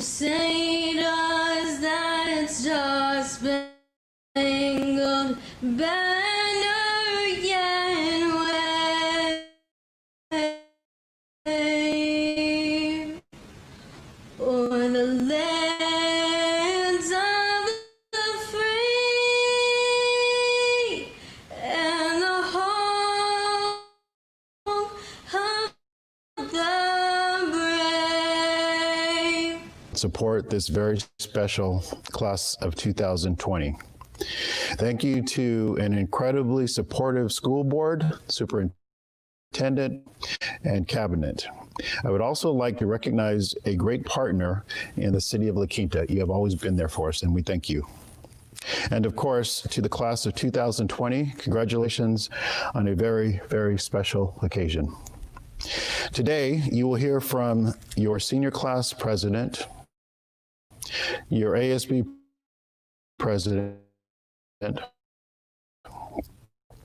say to us that it's just spangled banner yet wave o'er the lands of the free and the home of the brave. Support this very special class of 2020. Thank you to an incredibly supportive school board, superintendent, and cabinet. I would also like to recognize a great partner in the city of La Quinta. You have always been there for us, and we thank you. And of course, to the class of 2020, congratulations on a very, very special occasion. Today, you will hear from your senior class president, your ASB president,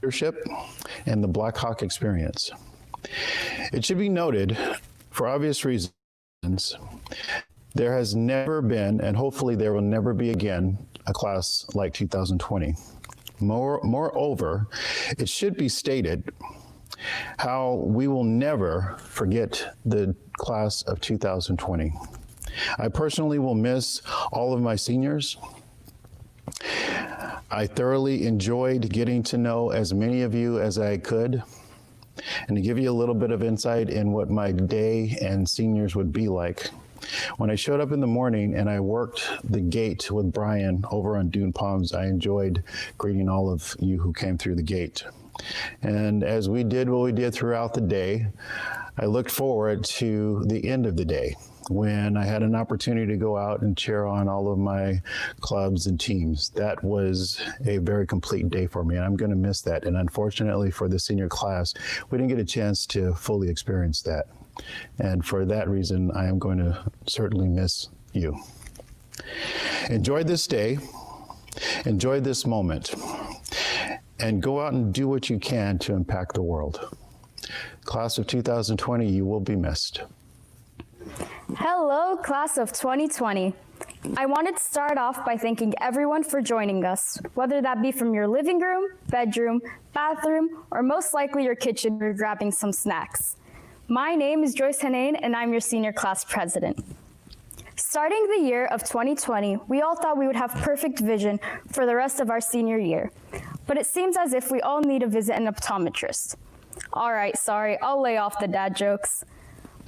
leadership, and the Black Hawk experience. It should be noted, for obvious reasons, there has never been, and hopefully there will never be again, a class like 2020. Moreover, it should be stated how we will never forget the class of 2020. I personally will miss all of my seniors. I thoroughly enjoyed getting to know as many of you as I could, and to give you a little bit of insight in what my day and seniors would be like. When I showed up in the morning and I worked the gate with Brian over on Dune Palms, I enjoyed greeting all of you who came through the gate. And as we did what we did throughout the day, I looked forward to the end of the day, when I had an opportunity to go out and cheer on all of my clubs and teams. That was a very complete day for me, and I'm going to miss that. And unfortunately for the senior class, we didn't get a chance to fully experience that. And for that reason, I am going to certainly miss you. Enjoy this day, enjoy this moment, and go out and do what you can to impact the world. Class of 2020, you will be missed. Hello, class of 2020. I wanted to start off by thanking everyone for joining us, whether that be from your living room, bedroom, bathroom, or most likely your kitchen where you're grabbing some snacks. My name is Joyce Hanain, and I'm your senior class president. Starting the year of 2020, we all thought we would have perfect vision for the rest of our senior year, but it seems as if we all need to visit an optometrist. All right, sorry, I'll lay off the dad jokes.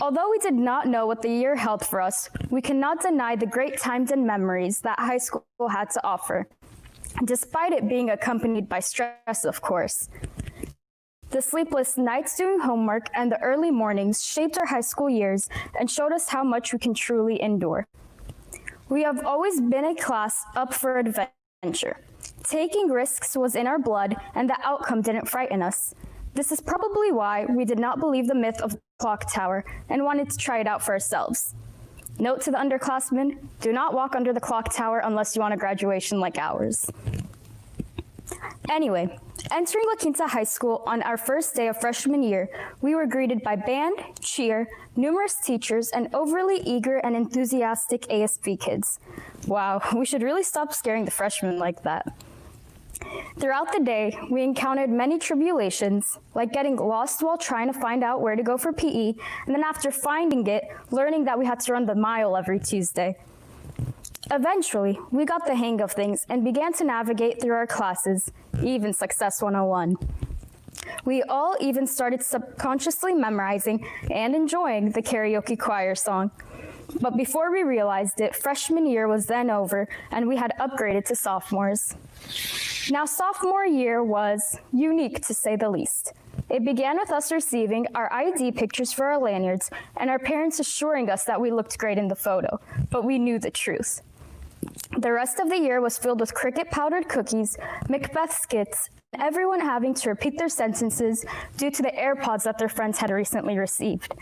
Although we did not know what the year held for us, we cannot deny the great times and memories that high school had to offer, despite it being accompanied by stress, of course. The sleepless nights doing homework and the early mornings shaped our high school years and showed us how much we can truly endure. We have always been a class up for adventure. Taking risks was in our blood, and the outcome didn't frighten us. This is probably why we did not believe the myth of the clock tower and wanted to try it out for ourselves. Note to the underclassmen, do not walk under the clock tower unless you want a graduation like ours. Anyway, entering La Quinta High School on our first day of freshman year, we were greeted by band, cheer, numerous teachers, and overly eager and enthusiastic ASB kids. Wow, we should really stop scaring the freshmen like that. Throughout the day, we encountered many tribulations, like getting lost while trying to find out where to go for PE, and then after finding it, learning that we had to run the mile every Tuesday. Eventually, we got the hang of things and began to navigate through our classes, even Success 101. We all even started subconsciously memorizing and enjoying the karaoke choir song. But before we realized it, freshman year was then over, and we had upgraded to sophomores. Now, sophomore year was unique, to say the least. It began with us receiving our ID pictures for our lanyards and our parents assuring us that we looked great in the photo, but we knew the truth. The rest of the year was filled with cricket powdered cookies, Macbeth skits, and everyone having to repeat their sentences due to the AirPods that their friends had recently received.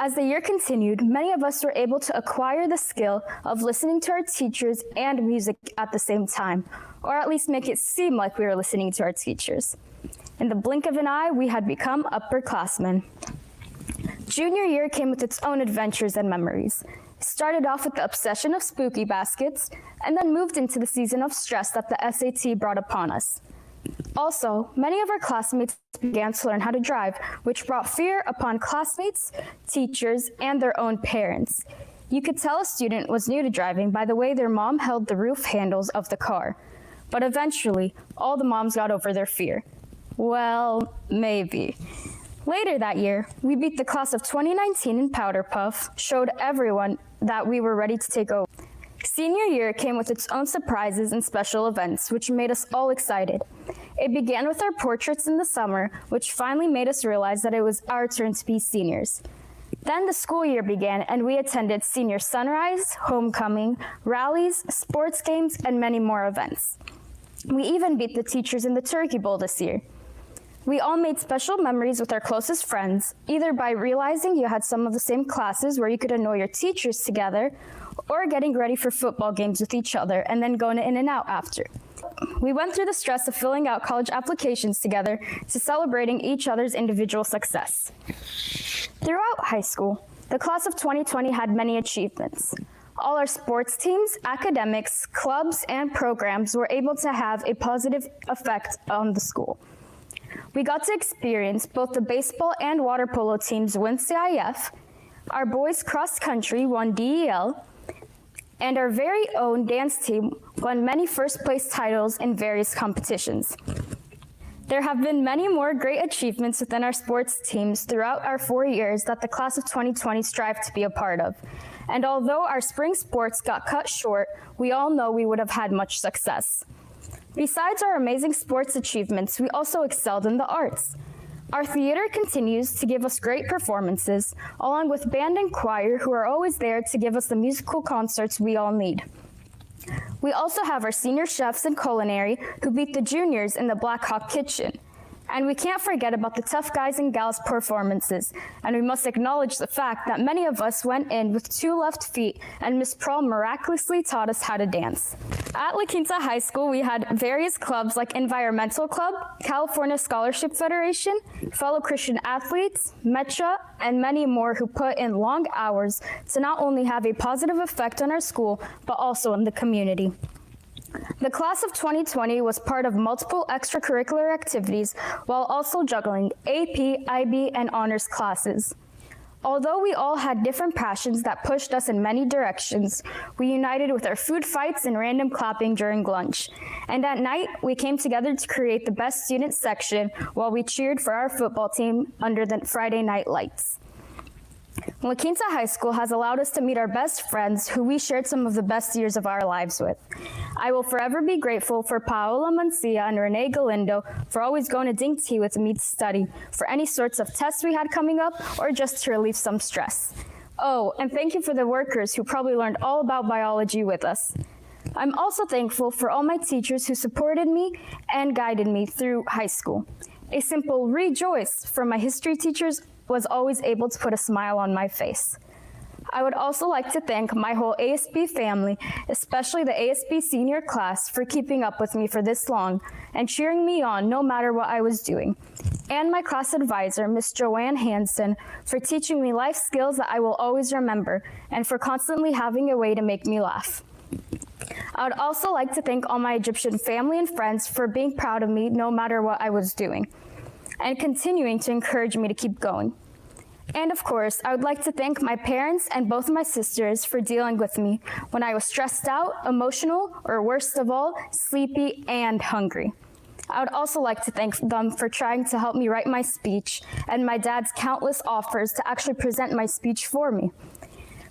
As the year continued, many of us were able to acquire the skill of listening to our teachers and music at the same time, or at least make it seem like we were listening to our teachers. In the blink of an eye, we had become upperclassmen. Junior year came with its own adventures and memories. It started off with the obsession of spooky baskets, and then moved into the season of stress that the SAT brought upon us. Also, many of our classmates began to learn how to drive, which brought fear upon classmates, teachers, and their own parents. You could tell a student was new to driving by the way their mom held the roof handles of the car. But eventually, all the moms got over their fear. Well, maybe. Later that year, we beat the class of 2019 in Powder Puff, showed everyone that we were ready to take over. Senior year came with its own surprises and special events, which made us all excited. It began with our portraits in the summer, which finally made us realize that it was our turn to be seniors. Then the school year began, and we attended senior sunrise, homecoming, rallies, sports games, and many more events. We even beat the teachers in the Turkey Bowl this year. We all made special memories with our closest friends, either by realizing you had some of the same classes where you could annoy your teachers together, or getting ready for football games with each other and then going in and out after. We went through the stress of filling out college applications together to celebrating each other's individual success. Throughout high school, the class of 2020 had many achievements. All our sports teams, academics, clubs, and programs were able to have a positive effect on the school. We got to experience both the baseball and water polo teams win CIF, our boys cross country won DEL, and our very own dance team won many first place titles in various competitions. There have been many more great achievements within our sports teams throughout our 4 years that the class of 2020 strived to be a part of. And although our spring sports got cut short, we all know we would have had much success. Besides our amazing sports achievements, we also excelled in the arts. Our theater continues to give us great performances, along with band and choir who are always there to give us the musical concerts we all need. We also have our senior chefs in culinary who beat the juniors in the Black Hawk Kitchen. And we can't forget about the tough guys and gals performances, and we must acknowledge the fact that many of us went in with 2 left feet and Miss Pearl miraculously taught us how to dance. At La Quinta High School, we had various clubs like Environmental Club, California Scholarship Federation, Fellow Christian Athletes, METRA, and many more who put in long hours to not only have a positive effect on our school, but also in the community. The class of 2020 was part of multiple extracurricular activities while also juggling AP, IB, and honors classes. Although we all had different passions that pushed us in many directions, we united with our food fights and random clapping during lunch. And at night, we came together to create the best student section while we cheered for our football team under the Friday night lights. La Quinta High School has allowed us to meet our best friends who we shared some of the best years of our lives with. I will forever be grateful for Paola Mancia and Renee Galindo for always going to Dink Tea with me to study for any sorts of tests we had coming up or just to relieve some stress. Oh, and thank you for the workers who probably learned all about biology with us. I'm also thankful for all my teachers who supported me and guided me through high school. A simple rejoice from my history teachers was always able to put a smile on my face. I would also like to thank my whole ASB family, especially the ASB senior class, for keeping up with me for this long and cheering me on no matter what I was doing. And my class advisor, Miss Joanne Hansen, for teaching me life skills that I will always remember and for constantly having a way to make me laugh. I would also like to thank all my Egyptian family and friends for being proud of me no matter what I was doing, and continuing to encourage me to keep going. And of course, I would like to thank my parents and both my sisters for dealing with me when I was stressed out, emotional, or worst of all, sleepy and hungry. I would also like to thank them for trying to help me write my speech and my dad's countless offers to actually present my speech for me.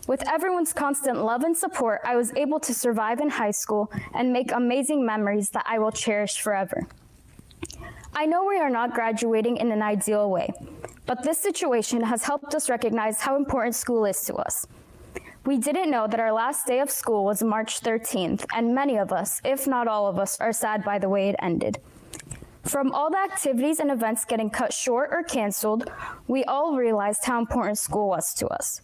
With everyone's constant love and support, I was able to survive in high school and make amazing memories that I will cherish forever. I know we are not graduating in an ideal way, but this situation has helped us recognize how important school is to us. We didn't know that our last day of school was March 13th, and many of us, if not all of us, are sad by the way it ended. From all the activities and events getting cut short or canceled, we all realized how important school was to us.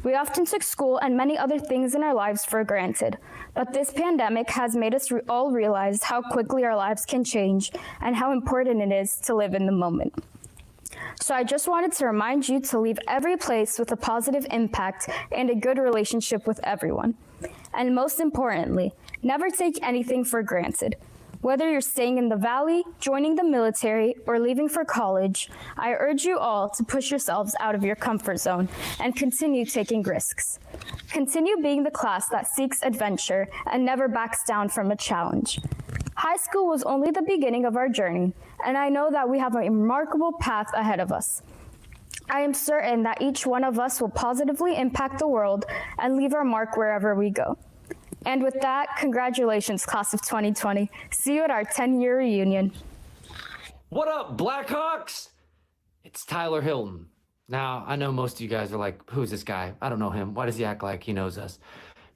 We often took school and many other things in our lives for granted, but this pandemic has made us all realize how quickly our lives can change and how important it is to live in the moment. So I just wanted to remind you to leave every place with a positive impact and a good relationship with everyone. And most importantly, never take anything for granted. Whether you're staying in the valley, joining the military, or leaving for college, I urge you all to push yourselves out of your comfort zone and continue taking risks. Continue being the class that seeks adventure and never backs down from a challenge. High school was only the beginning of our journey, and I know that we have a remarkable path ahead of us. I am certain that each one of us will positively impact the world and leave our mark wherever we go. And with that, congratulations, class of 2020. See you at our 10-year reunion. What up, Blackhawks? It's Tyler Hilton. Now, I know most of you guys are like, who's this guy? I don't know him. Why does he act like he knows us?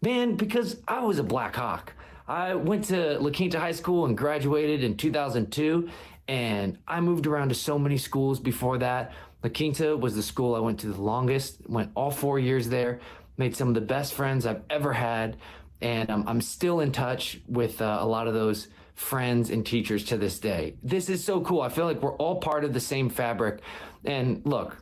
Man, because I was a Blackhawk. I went to La Quinta High School and graduated in 2002, and I moved around to so many schools before that. La Quinta was the school I went to the longest, went all 4 years there, made some of the best friends I've ever had, and I'm still in touch with a lot of those friends and teachers to this day. This is so cool. I feel like we're all part of the same fabric. And look,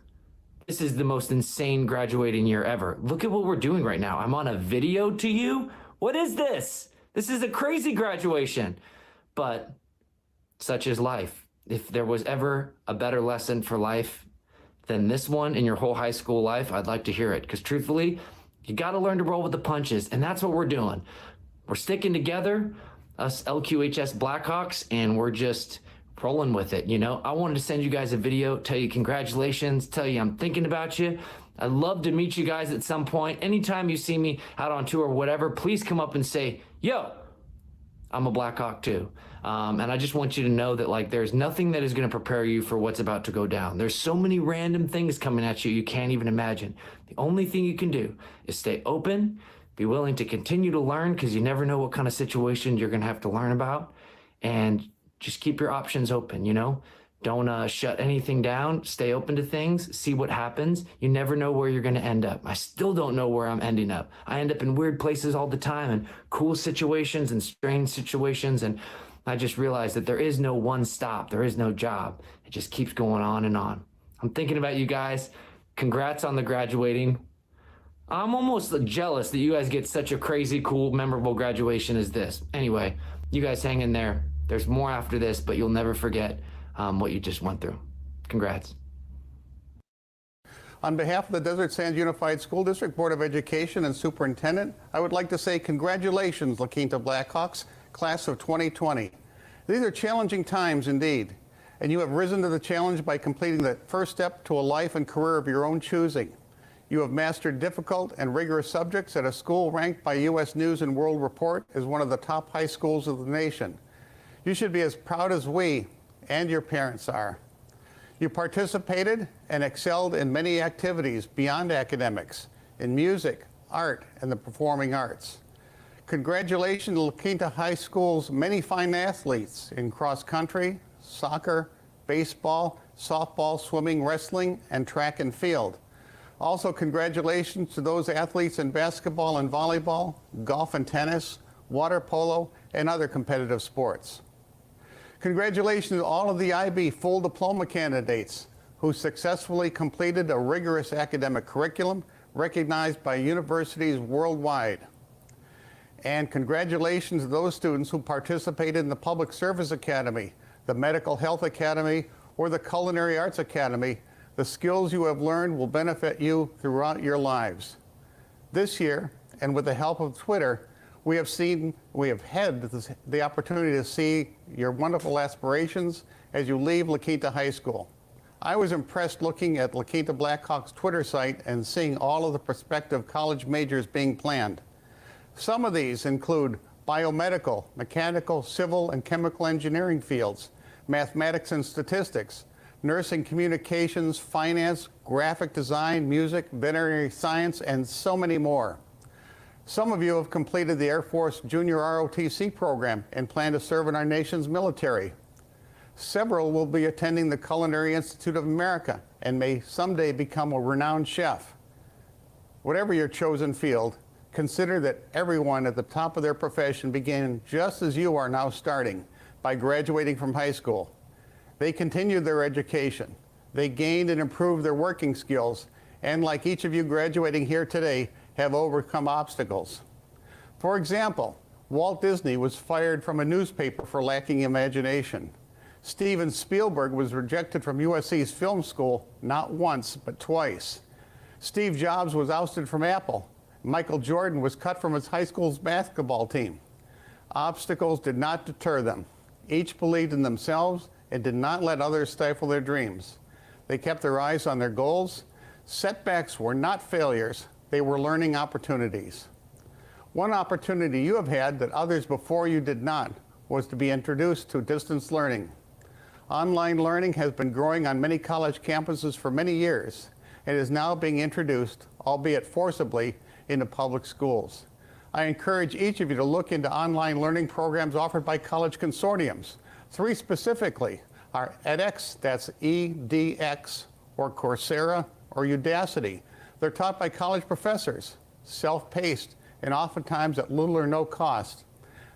this is the most insane graduating year ever. Look at what we're doing right now. I'm on a video to you. What is this? This is a crazy graduation. But such is life. If there was ever a better lesson for life than this one in your whole high school life, I'd like to hear it. Because truthfully, you got to learn to roll with the punches, and that's what we're doing. We're sticking together, us LQHS Blackhawks, and we're just rolling with it, you know? I wanted to send you guys a video, tell you congratulations, tell you I'm thinking about you. I'd love to meet you guys at some point. Anytime you see me out on tour or whatever, please come up and say, yo, I'm a Blackhawk too. And I just want you to know that like there's nothing that is going to prepare you for what's about to go down. There's so many random things coming at you can't even imagine. The only thing you can do is stay open, be willing to continue to learn because you never know what kind of situation you're going to have to learn about, and just keep your options open, you know? Don't shut anything down. Stay open to things. See what happens. You never know where you're going to end up. I still don't know where I'm ending up. I end up in weird places all the time and cool situations and strange situations. And I just realized that there is no one stop. There is no job. It just keeps going on and on. I'm thinking about you guys. Congrats on the graduating. I'm almost jealous that you guys get such a crazy, cool, memorable graduation as this. Anyway, you guys hang in there. There's more after this, but you'll never forget what you just went through. Congrats. On behalf of the Desert Sands Unified School District Board of Education and Superintendent, I would like to say congratulations, La Quinta Blackhawks, class of 2020. These are challenging times indeed, and you have risen to the challenge by completing the first step to a life and career of your own choosing. You have mastered difficult and rigorous subjects at a school ranked by U.S. News and World Report as one of the top high schools of the nation. You should be as proud as we and your parents are. You participated and excelled in many activities beyond academics, in music, art, and the performing arts. Congratulations to La Quinta High School's many fine athletes in cross country, soccer, baseball, softball, swimming, wrestling, and track and field. Also, congratulations to those athletes in basketball and volleyball, golf and tennis, water polo, and other competitive sports. Congratulations to all of the IB full diploma candidates who successfully completed a rigorous academic curriculum recognized by universities worldwide. And congratulations to those students who participated in the Public Service Academy, the Medical Health Academy, or the Culinary Arts Academy. The skills you have learned will benefit you throughout your lives. This year, and with the help of Twitter, we have had the opportunity to see your wonderful aspirations as you leave La Quinta High School. I was impressed looking at La Quinta Blackhawks Twitter site and seeing all of the prospective college majors being planned. Some of these include biomedical, mechanical, civil, and chemical engineering fields, mathematics and statistics, nursing, communications, finance, graphic design, music, veterinary science, and so many more. Some of you have completed the Air Force Junior ROTC program and plan to serve in our nation's military. Several will be attending the Culinary Institute of America and may someday become a renowned chef. Whatever your chosen field, consider that everyone at the top of their profession began just as you are now starting, by graduating from high school. They continued their education. They gained and improved their working skills, and like each of you graduating here today, have overcome obstacles. For example, Walt Disney was fired from a newspaper for lacking imagination. Steven Spielberg was rejected from USC's film school not once, but twice. Steve Jobs was ousted from Apple. Michael Jordan was cut from his high school's basketball team. Obstacles did not deter them. Each believed in themselves and did not let others stifle their dreams. They kept their eyes on their goals. Setbacks were not failures, they were learning opportunities. One opportunity you have had that others before you did not was to be introduced to distance learning. Online learning has been growing on many college campuses for many years and is now being introduced, albeit forcibly, into public schools. I encourage each of you to look into online learning programs offered by college consortiums. 3 specifically are edX, that's EDX, or Coursera, or Udacity. They're taught by college professors, self-paced, and oftentimes at little or no cost.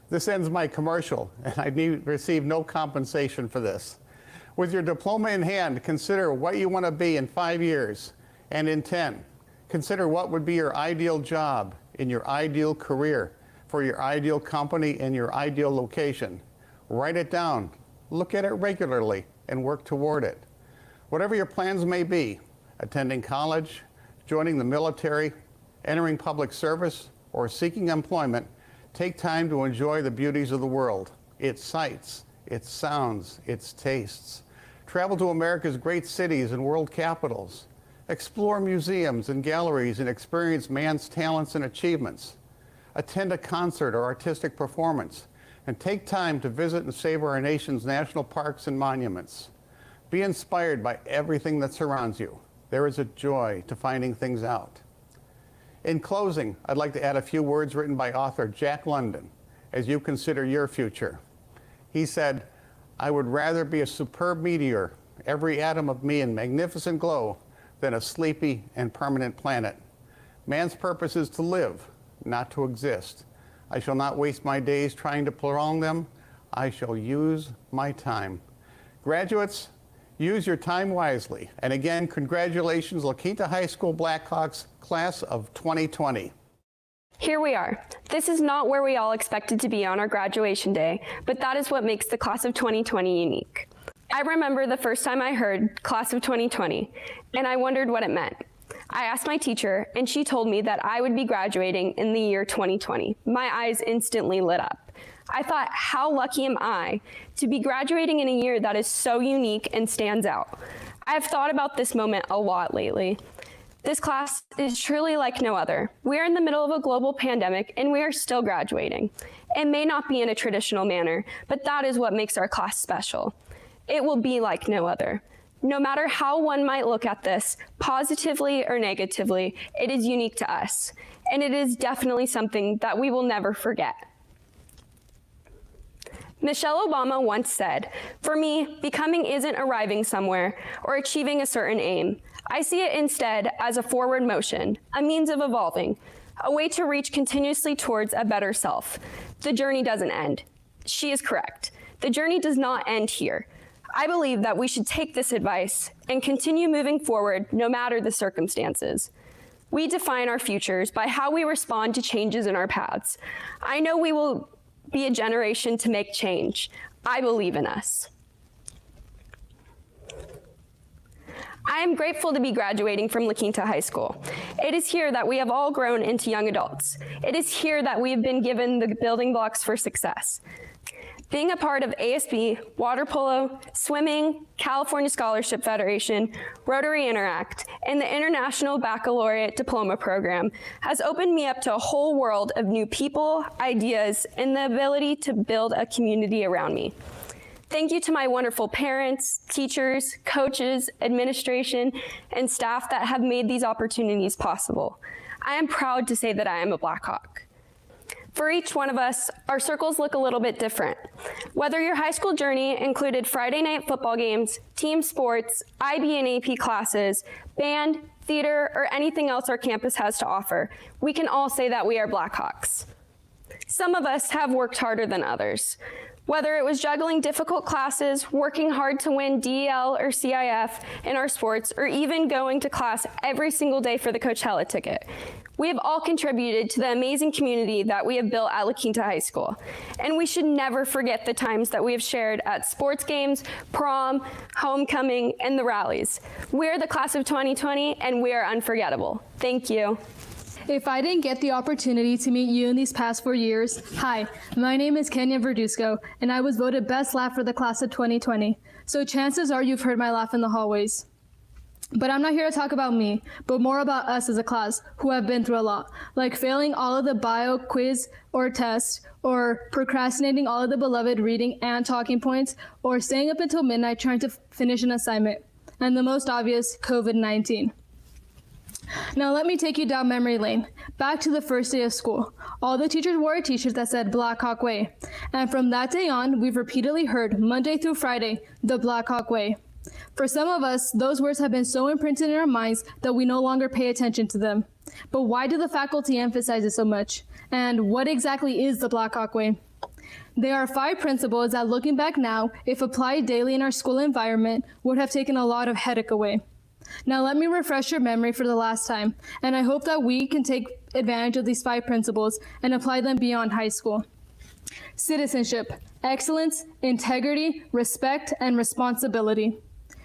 This ends my commercial, and I receive no compensation for this. With your diploma in hand, consider what you want to be in 5 years and in 10. Consider what would be your ideal job in your ideal career, for your ideal company and your ideal location. Write it down, look at it regularly, and work toward it. Whatever your plans may be, attending college, joining the military, entering public service, or seeking employment, take time to enjoy the beauties of the world, its sights, its sounds, its tastes. Travel to America's great cities and world capitals. Explore museums and galleries and experience man's talents and achievements. Attend a concert or artistic performance, and take time to visit and savor our nation's national parks and monuments. Be inspired by everything that surrounds you. There is a joy to finding things out. In closing, I'd like to add a few words written by author Jack London as you consider your future. He said, "I would rather be a superb meteor, every atom of me in magnificent glow, than a sleepy and permanent planet. Man's purpose is to live, not to exist. I shall not waste my days trying to prolong them. I shall use my time." Graduates, use your time wisely. And again, congratulations, La Quinta High School Blackhawks, class of 2020. Here we are. This is not where we all expected to be on our graduation day, but that is what makes the class of 2020 unique. I remember the first time I heard class of 2020, and I wondered what it meant. I asked my teacher, and she told me that I would be graduating in the year 2020. My eyes instantly lit up. I thought, how lucky am I to be graduating in a year that is so unique and stands out? I've thought about this moment a lot lately. This class is truly like no other. We are in the middle of a global pandemic, and we are still graduating. It may not be in a traditional manner, but that is what makes our class special. It will be like no other. No matter how one might look at this, positively or negatively, it is unique to us, and it is definitely something that we will never forget. Michelle Obama once said, "For me, becoming isn't arriving somewhere or achieving a certain aim. I see it instead as a forward motion, a means of evolving, a way to reach continuously towards a better self. The journey doesn't end." She is correct. The journey does not end here. I believe that we should take this advice and continue moving forward no matter the circumstances. We define our futures by how we respond to changes in our paths. I know we will be a generation to make change. I believe in us. I am grateful to be graduating from La Quinta High School. It is here that we have all grown into young adults. It is here that we have been given the building blocks for success. Being a part of ASB, water polo, swimming, California Scholarship Federation, Rotary Interact, and the International Baccalaureate Diploma Program has opened me up to a whole world of new people, ideas, and the ability to build a community around me. Thank you to my wonderful parents, teachers, coaches, administration, and staff that have made these opportunities possible. I am proud to say that I am a Blackhawk. For each one of us, our circles look a little bit different. Whether your high school journey included Friday night football games, team sports, IB and AP classes, band, theater, or anything else our campus has to offer, we can all say that we are Blackhawks. Some of us have worked harder than others. Whether it was juggling difficult classes, working hard to win DEL or CIF in our sports, or even going to class every single day for the Coachella ticket, we have all contributed to the amazing community that we have built at La Quinta High School. And we should never forget the times that we have shared at sports games, prom, homecoming, and the rallies. We are the class of 2020, and we are unforgettable. Thank you. If I didn't get the opportunity to meet you in these past 4 years, hi, my name is Kenya Verduzco, and I was voted best laugh for the class of 2020. So chances are you've heard my laugh in the hallways. But I'm not here to talk about me, but more about us as a class who have been through a lot, like failing all of the bio quiz or test, or procrastinating all of the beloved reading and talking points, or staying up until midnight trying to finish an assignment, and the most obvious, COVID-19. Now let me take you down memory lane, back to the first day of school. All the teachers wore a t-shirt that said Black Hawk Way. And from that day on, we've repeatedly heard Monday through Friday, the Black Hawk Way. For some of us, those words have been so imprinted in our minds that we no longer pay attention to them. But why do the faculty emphasize it so much? And what exactly is the Black Hawk Way? There are 5 principles that, looking back now, if applied daily in our school environment, would have taken a lot of headache away. Now let me refresh your memory for the last time, and I hope that we can take advantage of these 5 principles and apply them beyond high school. Citizenship, excellence, integrity, respect, and responsibility.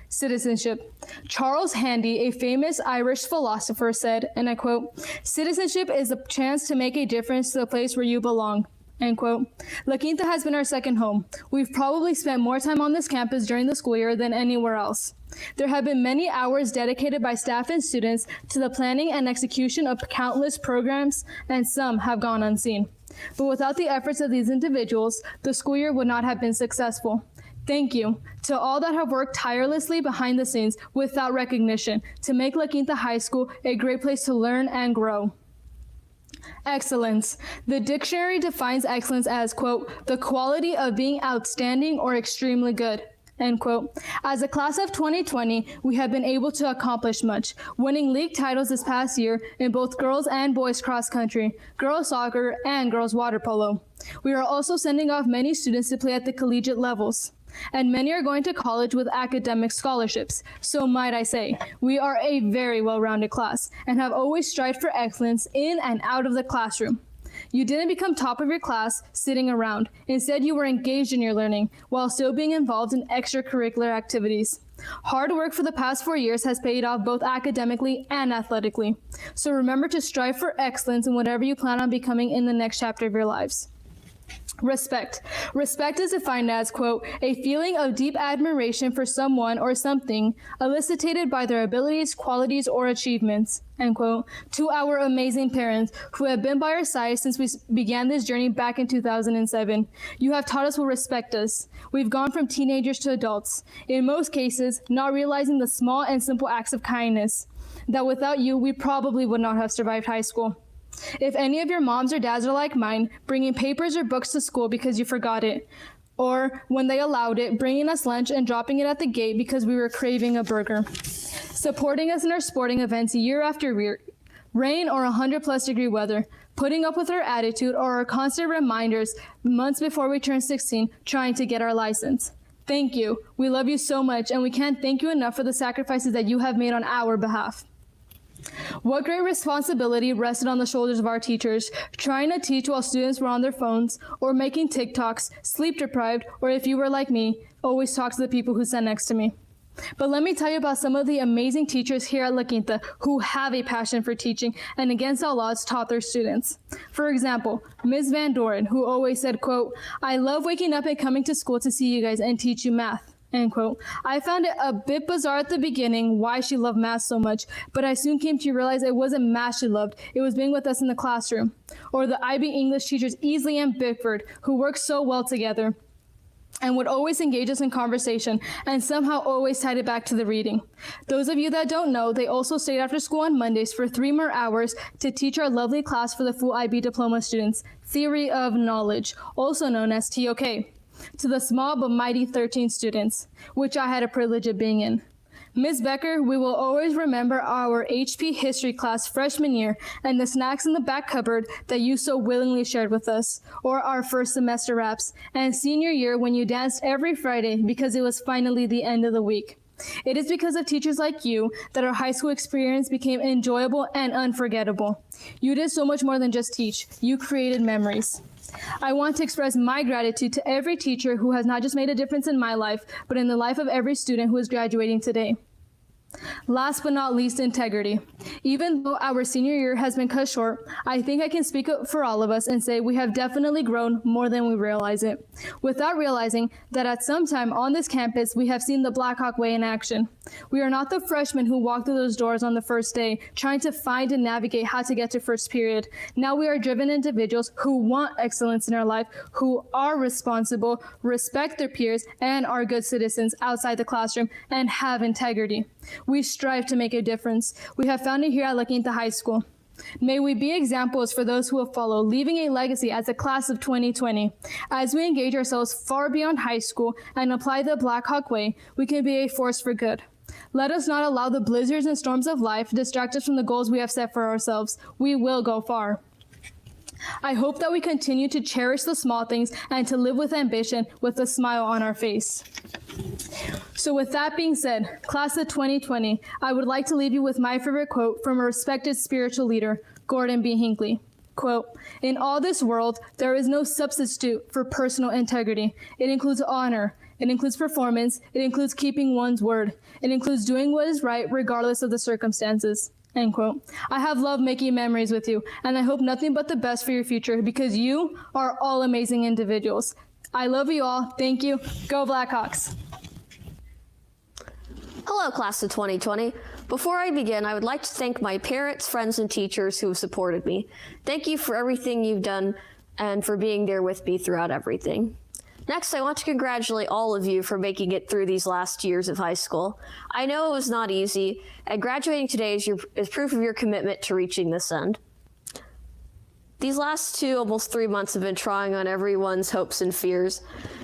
Citizenship. Charles Handy, a famous Irish philosopher, said, and I quote, "Citizenship is the chance to make a difference to the place where you belong." End quote. La Quinta has been our second home. We've probably spent more time on this campus during the school year than anywhere else. There have been many hours dedicated by staff and students to the planning and execution of countless programs, and some have gone unseen. But without the efforts of these individuals, the school year would not have been successful. Thank you to all that have worked tirelessly behind the scenes without recognition to make La Quinta High School a great place to learn and grow. Excellence. The dictionary defines excellence as, quote, the quality of being outstanding or extremely good, end quote. As a class of 2020, we have been able to accomplish much, winning league titles this past year in both girls and boys cross country, girls soccer, and girls water polo. We are also sending off many students to play at the collegiate levels, and many are going to college with academic scholarships. So might I say, we are a very well-rounded class and have always strived for excellence in and out of the classroom. You didn't become top of your class sitting around. Instead, you were engaged in your learning while still being involved in extracurricular activities. Hard work for the past 4 years has paid off both academically and athletically. So remember to strive for excellence in whatever you plan on becoming in the next chapter of your lives. Respect. Respect is defined as, quote, a feeling of deep admiration for someone or something elicited by their abilities, qualities, or achievements, end quote. To our amazing parents who have been by our side since we began this journey back in 2007. You have taught us what respect us. We've gone from teenagers to adults, in most cases, not realizing the small and simple acts of kindness, that without you, we probably would not have survived high school. If any of your moms or dads are like mine, bringing papers or books to school because you forgot it, or when they allowed it, bringing us lunch and dropping it at the gate because we were craving a burger, supporting us in our sporting events year after year, rain or 100+ degree weather, putting up with our attitude or our constant reminders months before we turn 16, trying to get our license. Thank you. We love you so much, and we can't thank you enough for the sacrifices that you have made on our behalf. What great responsibility rested on the shoulders of our teachers, trying to teach while students were on their phones, or making TikToks, sleep deprived, or if you were like me, always talk to the people who sat next to me. But let me tell you about some of the amazing teachers here at La Quinta who have a passion for teaching and against all odds taught their students. For example, Ms. Van Doren, who always said, quote, I love waking up and coming to school to see you guys and teach you math. End quote. I found it a bit bizarre at the beginning why she loved math so much, but I soon came to realize it wasn't math she loved, it was being with us in the classroom. Or the IB English teachers Easley and Bickford, who worked so well together and would always engage us in conversation and somehow always tied it back to the reading. Those of you that don't know, they also stayed after school on Mondays for 3 more hours to teach our lovely class for the full IB diploma students, Theory of Knowledge, also known as TOK. To the small but mighty 13 students, which I had a privilege of being in. Ms. Becker, we will always remember our HP history class freshman year and the snacks in the back cupboard that you so willingly shared with us, or our first semester wraps, and senior year when you danced every Friday because it was finally the end of the week. It is because of teachers like you that our high school experience became enjoyable and unforgettable. You did so much more than just teach. You created memories. I want to express my gratitude to every teacher who has not just made a difference in my life, but in the life of every student who is graduating today. Last but not least, integrity. Even though our senior year has been cut short, I think I can speak up for all of us and say we have definitely grown more than we realize it, without realizing that at some time on this campus, we have seen the Blackhawk way in action. We are not the freshmen who walked through those doors on the first day, trying to find and navigate how to get to first period. Now we are driven individuals who want excellence in our life, who are responsible, respect their peers, and are good citizens outside the classroom and have integrity. We strive to make a difference. We have found it here at La Quinta High School. May we be examples for those who will follow, leaving a legacy as the class of 2020. As we engage ourselves far beyond high school and apply the Blackhawk way, we can be a force for good. Let us not allow the blizzards and storms of life distract us from the goals we have set for ourselves. We will go far. I hope that we continue to cherish the small things and to live with ambition with a smile on our face. So with that being said, class of 2020, I would like to leave you with my favorite quote from a respected spiritual leader, Gordon B. Hinckley. Quote, "In all this world, there is no substitute for personal integrity. It includes honor. It includes performance. It includes keeping one's word. It includes doing what is right regardless of the circumstances." End quote. I have loved making memories with you, and I hope nothing but the best for your future because you are all amazing individuals. I love you all. Thank you. Go Blackhawks. Hello, class of 2020. Before I begin, I would like to thank my parents, friends, and teachers who have supported me. Thank you for everything you've done and for being there with me throughout everything. Next, I want to congratulate all of you for making it through these last years of high school. I know it was not easy, and graduating today is proof of your commitment to reaching this end. These last almost 3 months have been trying on everyone's hopes and fears,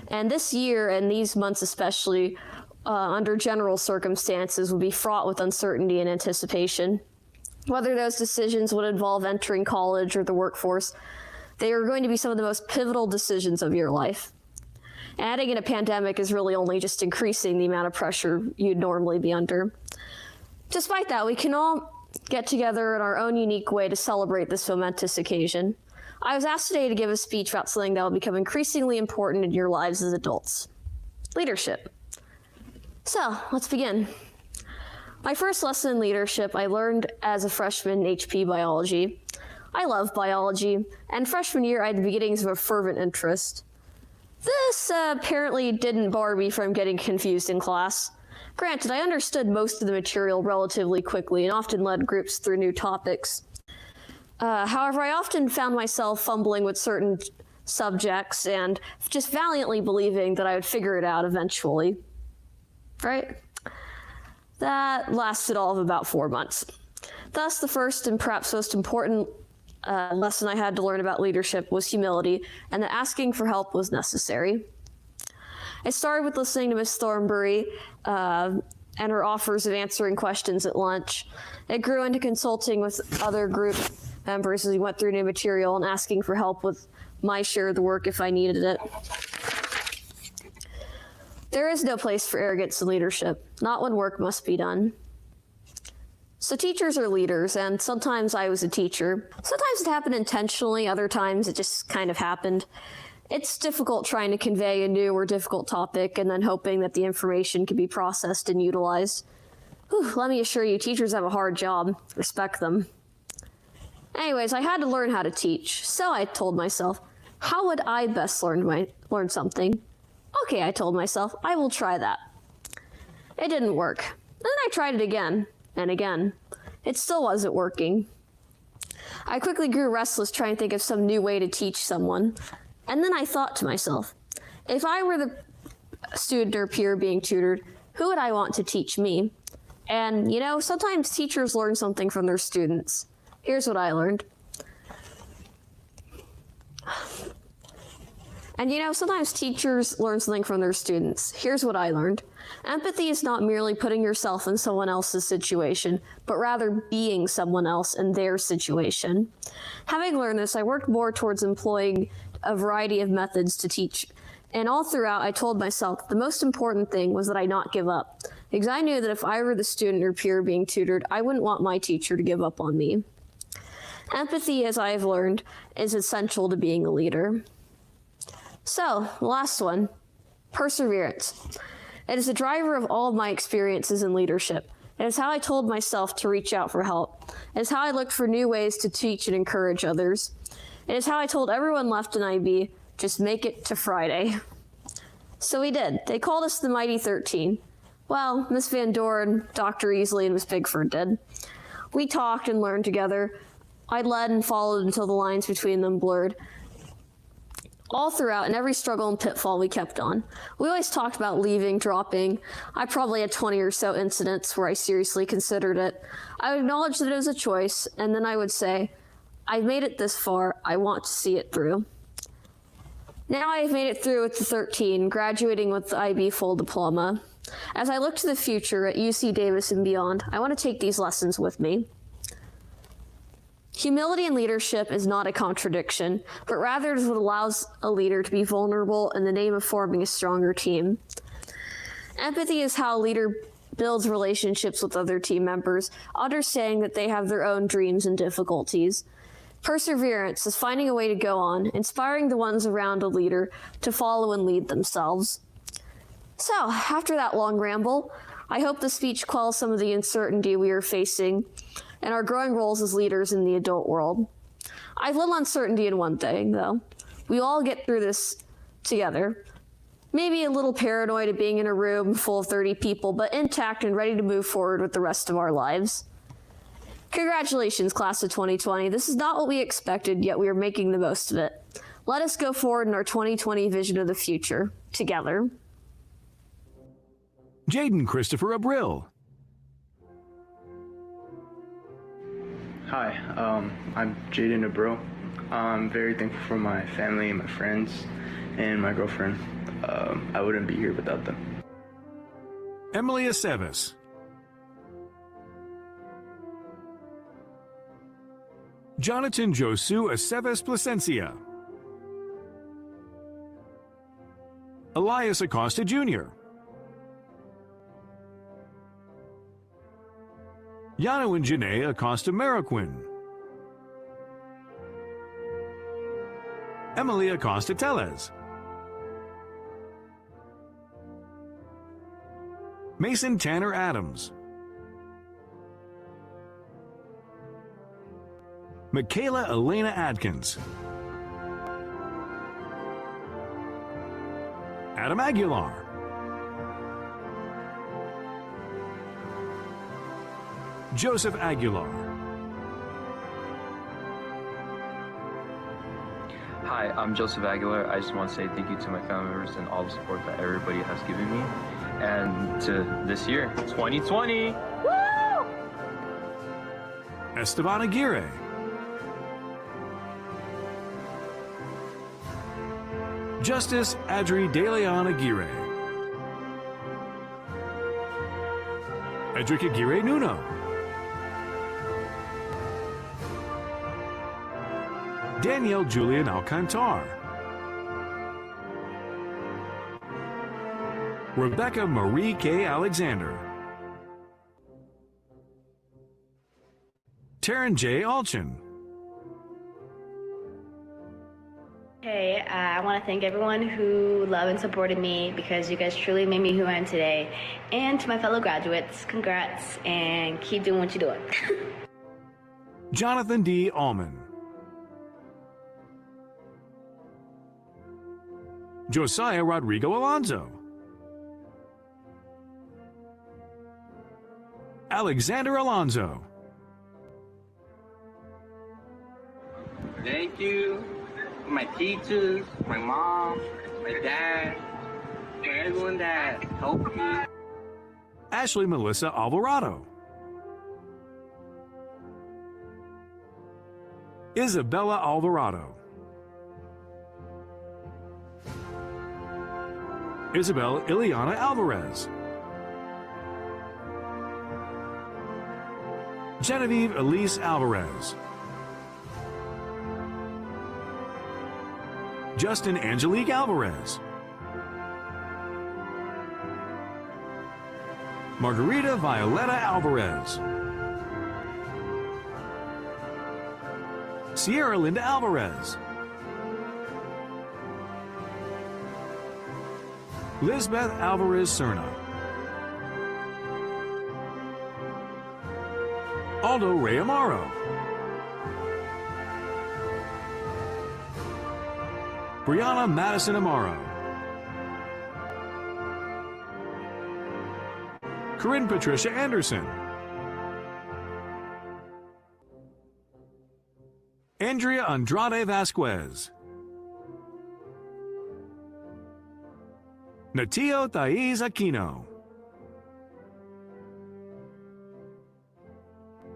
and this year and these months especially, under general circumstances, will be fraught with uncertainty and anticipation. Whether those decisions would involve entering college or the workforce, they are going to be some of the most pivotal decisions of your life. Adding in a pandemic is really only just increasing the amount of pressure you'd normally be under. Despite that, we can all get together in our own unique way to celebrate this momentous occasion. I was asked today to give a speech about something that will become increasingly important in your lives as adults: leadership. So, let's begin. My first lesson in leadership I learned as a freshman in HP biology. I love biology, and freshman year I had the beginnings of a fervent interest. This apparently didn't bar me from getting confused in class. Granted, I understood most of the material relatively quickly and often led groups through new topics. However, I often found myself fumbling with certain subjects and just valiantly believing that I would figure it out eventually. Right? That lasted all of about 4 months. Thus, the first and perhaps most important lesson I had to learn about leadership was humility, and that asking for help was necessary. I started with listening to Miss Thornbury and her offers of answering questions at lunch. It grew into consulting with other group members as we went through new material and asking for help with my share of the work if I needed it. There is no place for arrogance in leadership, not when work must be done. So teachers are leaders, and sometimes I was a teacher. Sometimes it happened intentionally, other times it just kind of happened. It's difficult trying to convey a new or difficult topic and then hoping that the information can be processed and utilized. Whew, let me assure you, teachers have a hard job. Respect them. Anyways, I had to learn how to teach, so I told myself, how would I best learn something? Okay, I told myself, I will try that. It didn't work. Then I tried it again. And again, it still wasn't working. I quickly grew restless trying to think of some new way to teach someone. And then I thought to myself, if I were the student or peer being tutored, who would I want to teach me? And, sometimes teachers learn something from their students. Here's what I learned. And sometimes teachers learn something from their students. Here's what I learned. Empathy is not merely putting yourself in someone else's situation, but rather being someone else in their situation. Having learned this, I worked more towards employing a variety of methods to teach. And all throughout, I told myself the most important thing was that I not give up, because I knew that if I were the student or peer being tutored, I wouldn't want my teacher to give up on me. Empathy, as I have learned, is essential to being a leader. So, the last one, perseverance. It is the driver of all of my experiences in leadership. It is how I told myself to reach out for help. It is how I looked for new ways to teach and encourage others. It is how I told everyone left in IB, just make it to Friday. So we did. They called us the Mighty 13. Well, Miss Van Doren, Dr. Easley, and Miss Bigford did. We talked and learned together. I led and followed until the lines between them blurred. All throughout, in every struggle and pitfall, we kept on. We always talked about leaving, dropping. I probably had 20 or so incidents where I seriously considered it. I would acknowledge that it was a choice, and then I would say, I've made it this far, I want to see it through. Now I've made it through with the 13, graduating with the IB full diploma. As I look to the future at UC Davis and beyond, I want to take these lessons with me. Humility in leadership is not a contradiction, but rather it is what allows a leader to be vulnerable in the name of forming a stronger team. Empathy is how a leader builds relationships with other team members, understanding that they have their own dreams and difficulties. Perseverance is finding a way to go on, inspiring the ones around a leader to follow and lead themselves. So, after that long ramble, I hope the speech quells some of the uncertainty we are facing and our growing roles as leaders in the adult world. I have little uncertainty in one thing, though. We all get through this together. Maybe a little paranoid of being in a room full of 30 people, but intact and ready to move forward with the rest of our lives. Congratulations, class of 2020. This is not what we expected, yet we are making the most of it. Let us go forward in our 2020 vision of the future, together. Jaden Christopher Abril. Hi, I'm Jaden Abril. I'm very thankful for my family and my friends and my girlfriend. I wouldn't be here without them. Emily Aceves. Jonathan Josu Aceves Placencia. Elias Acosta Jr. Yano and Janae Acosta Mariquin. Emily Acosta Tellez. Mason Tanner Adams. Michaela Elena Adkins. Adam Aguilar. Joseph Aguilar. Hi, I'm Joseph Aguilar. I just want to say thank you to my family members and all the support that everybody has given me. And to this year, 2020! Woo! Esteban Aguirre. Justice Adri De Leon Aguirre. Edric Aguirre Nuno. Danielle Julian Alcantar. Rebecca Marie K. Alexander. Taryn J. Alchin. Hey, I want to thank everyone who loved and supported me because you guys truly made me who I am today. And to my fellow graduates, congrats and keep doing what you're doing. Jonathan D. Allman. Josiah Rodrigo Alonso. Alexander Alonso. Thank you, my teachers, my mom, my dad, for everyone that helped me. Ashley Melissa Alvarado. Isabella Alvarado. Isabel Ileana Alvarez. Genevieve Elise Alvarez. Justin Angelique Alvarez. Margarita Violeta Alvarez. Sierra Linda Alvarez. Lisbeth Alvarez Cerna. Aldo Ray Amaro. Brianna Madison Amaro. Corinne Patricia Anderson. Andrea Andrade Vasquez. Natio Thais Aquino.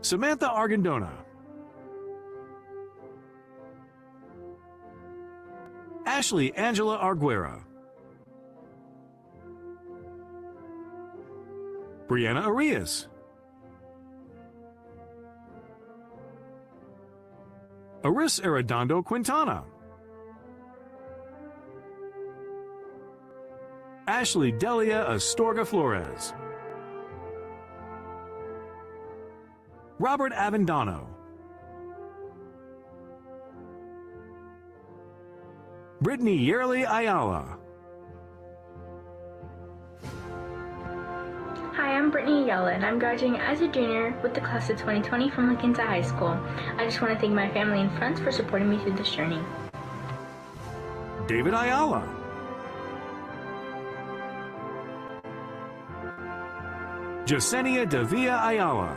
Samantha Argandona. Ashley Angela Arguera. Brianna Arias. Aris Arredondo Quintana. Ashley Delia Astorga Flores. Robert Avendano. Brittany Yerli Ayala. Hi, I'm Brittany Ayala, and I'm graduating as a junior with the class of 2020 from Quinta High School. I just want to thank my family and friends for supporting me through this journey. David Ayala. Jasenia Davia Ayala.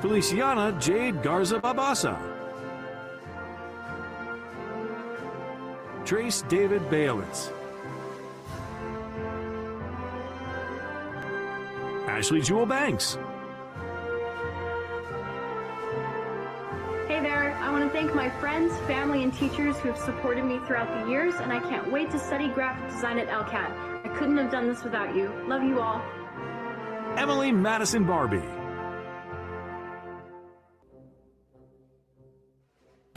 Feliciana Jade Garza Babasa. Trace David Baylitz. Ashley Jewel Banks. Hey there, I want to thank my friends, family, and teachers who have supported me throughout the years, and I can't wait to study graphic design at LCAT. I couldn't have done this without you. Love you all. Emily Madison Barbie.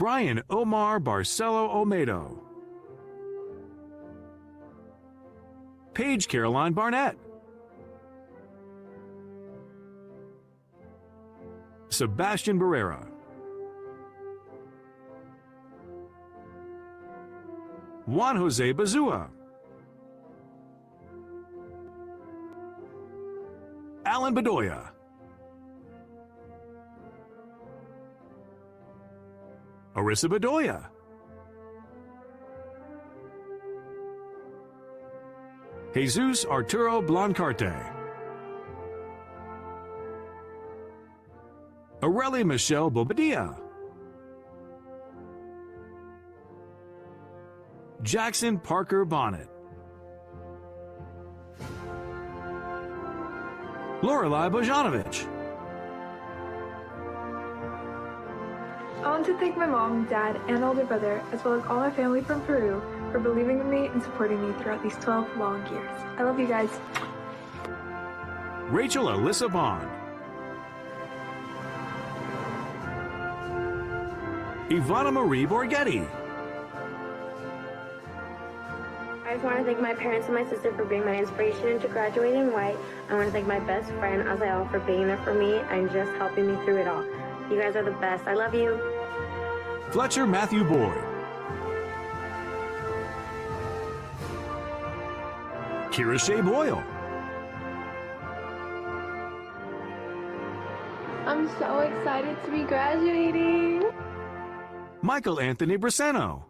Brian Omar Barcelo Olmedo. Paige Caroline Barnett. Sebastian Barrera. Juan Jose Bazua. Alan Bedoya. Arissa Bedoya. Jesus Arturo Blancarte. Aurelie Michelle Bobadilla. Jackson Parker Bonnet. Lorelei Bojanovic. I want to thank my mom, dad, and older brother, as well as all my family from Peru, for believing in me and supporting me throughout these 12 long years. I love you guys. Rachel Alyssa Bond. Ivana Marie Borghetti. I just want to thank my parents and my sister for being my inspiration into graduating white. I want to thank my best friend, Azael, for being there for me and just helping me through it all. You guys are the best. I love you. Fletcher Matthew Boyd. Kira Shea Boyle. I'm so excited to be graduating. Michael Anthony Briseno.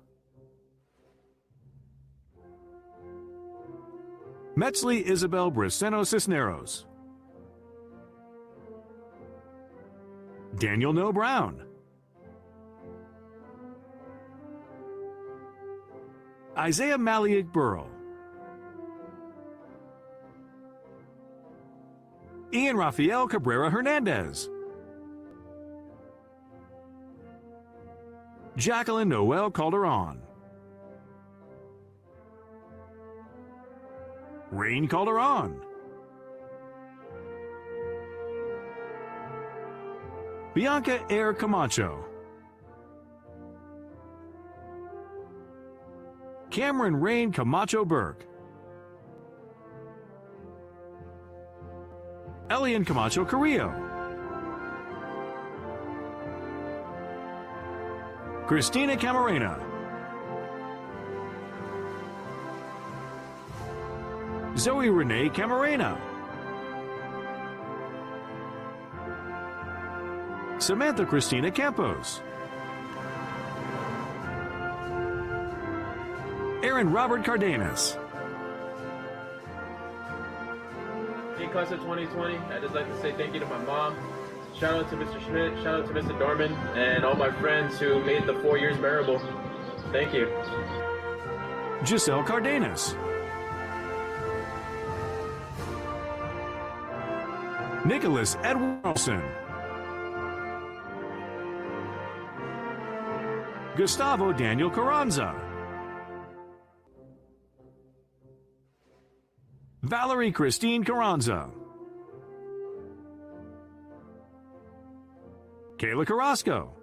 Metzley Isabel Briseno Cisneros. Daniel No Brown. Isaiah Maliak Burrell. Ian Rafael Cabrera Hernandez. Jacqueline Noel Calderon. Rain Calderon. Bianca Air Camacho, Cameron Rain Camacho Burke, Elian Camacho Carrillo, Christina Camarena, Zoe Renee Camarena, Samantha Christina Campos, Aaron Robert Cardenas, Hey, class of 2020, I'd just like to say thank you to my mom. Shout out to Mr. Schmidt, shout out to Mr. Dorman, and all my friends who made the 4 years bearable. Thank you. Giselle Cardenas, Nicholas Edward Wilson, Gustavo Daniel Carranza, Valerie Christine Carranza, Kayla Carrasco,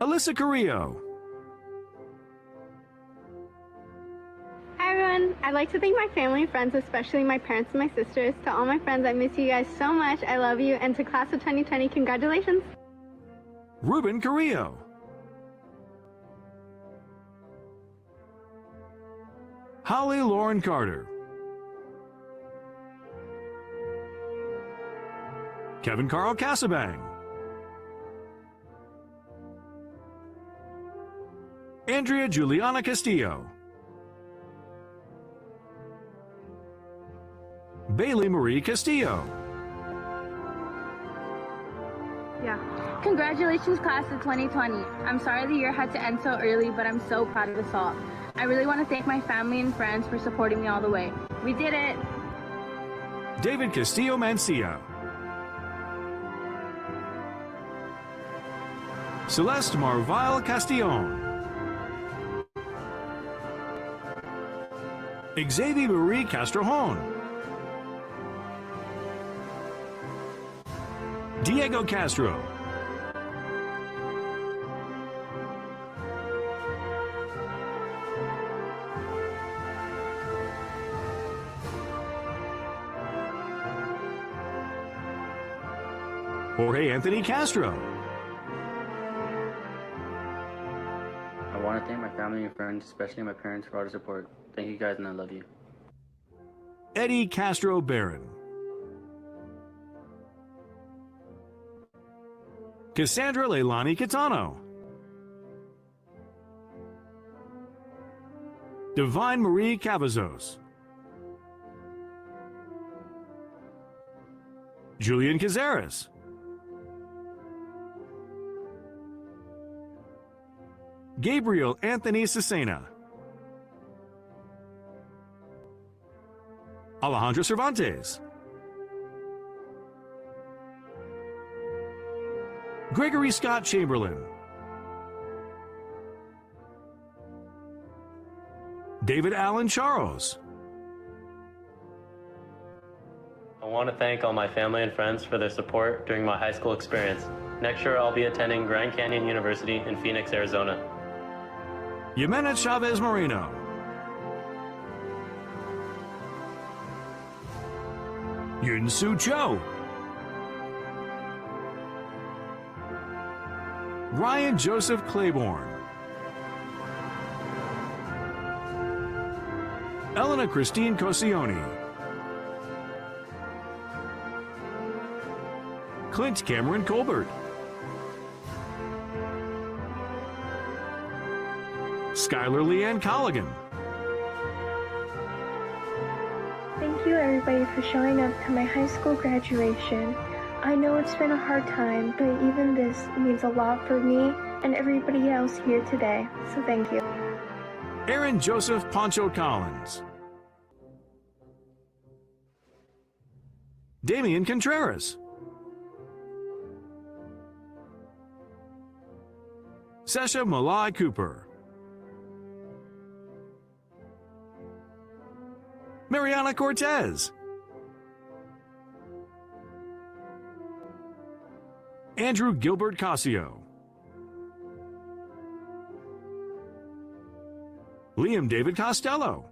Alyssa Carrillo, Hi everyone, I'd like to thank my family and friends, especially my parents and my sisters. To all my friends, I miss you guys so much, I love you, and to class of 2020, congratulations. Ruben Carrillo, Holly Lauren Carter, Kevin Carl Casabang, Andrea Juliana Castillo, Bailey Marie Castillo, Yeah. Congratulations, class of 2020. I'm sorry the year had to end so early, but I'm so proud of us all. I really want to thank my family and friends for supporting me all the way. We did it! David Castillo Mancia, Celeste Marval Castillon, Xavier Marie Castrojon, Diego Castro, Jorge Anthony Castro, I want to thank my family and friends, especially my parents, for all the support. Thank you guys, and I love you. Eddie Castro Barron, Cassandra Leilani Catano, Divine Marie Cavazos, Julian Cazares, Gabriel Anthony Cesena, Alejandro Cervantes, Gregory Scott Chamberlain, David Allen Charles, I want to thank all my family and friends for their support during my high school experience. Next year, I'll be attending Grand Canyon University in Phoenix, Arizona. Jimena Chavez Moreno, Yun Su Cho, Ryan Joseph Claiborne, Elena Christine Cosioni, Clint Cameron Colbert, Skylar Leanne Colligan, Thank you everybody for showing up to my high school graduation. I know it's been a hard time, but even this means a lot for me and everybody else here today, so thank you. Aaron Joseph Poncho Collins, Damian Contreras, Sesha Malai Cooper, Mariana Cortez, Andrew Gilbert Casio, Liam David Costello,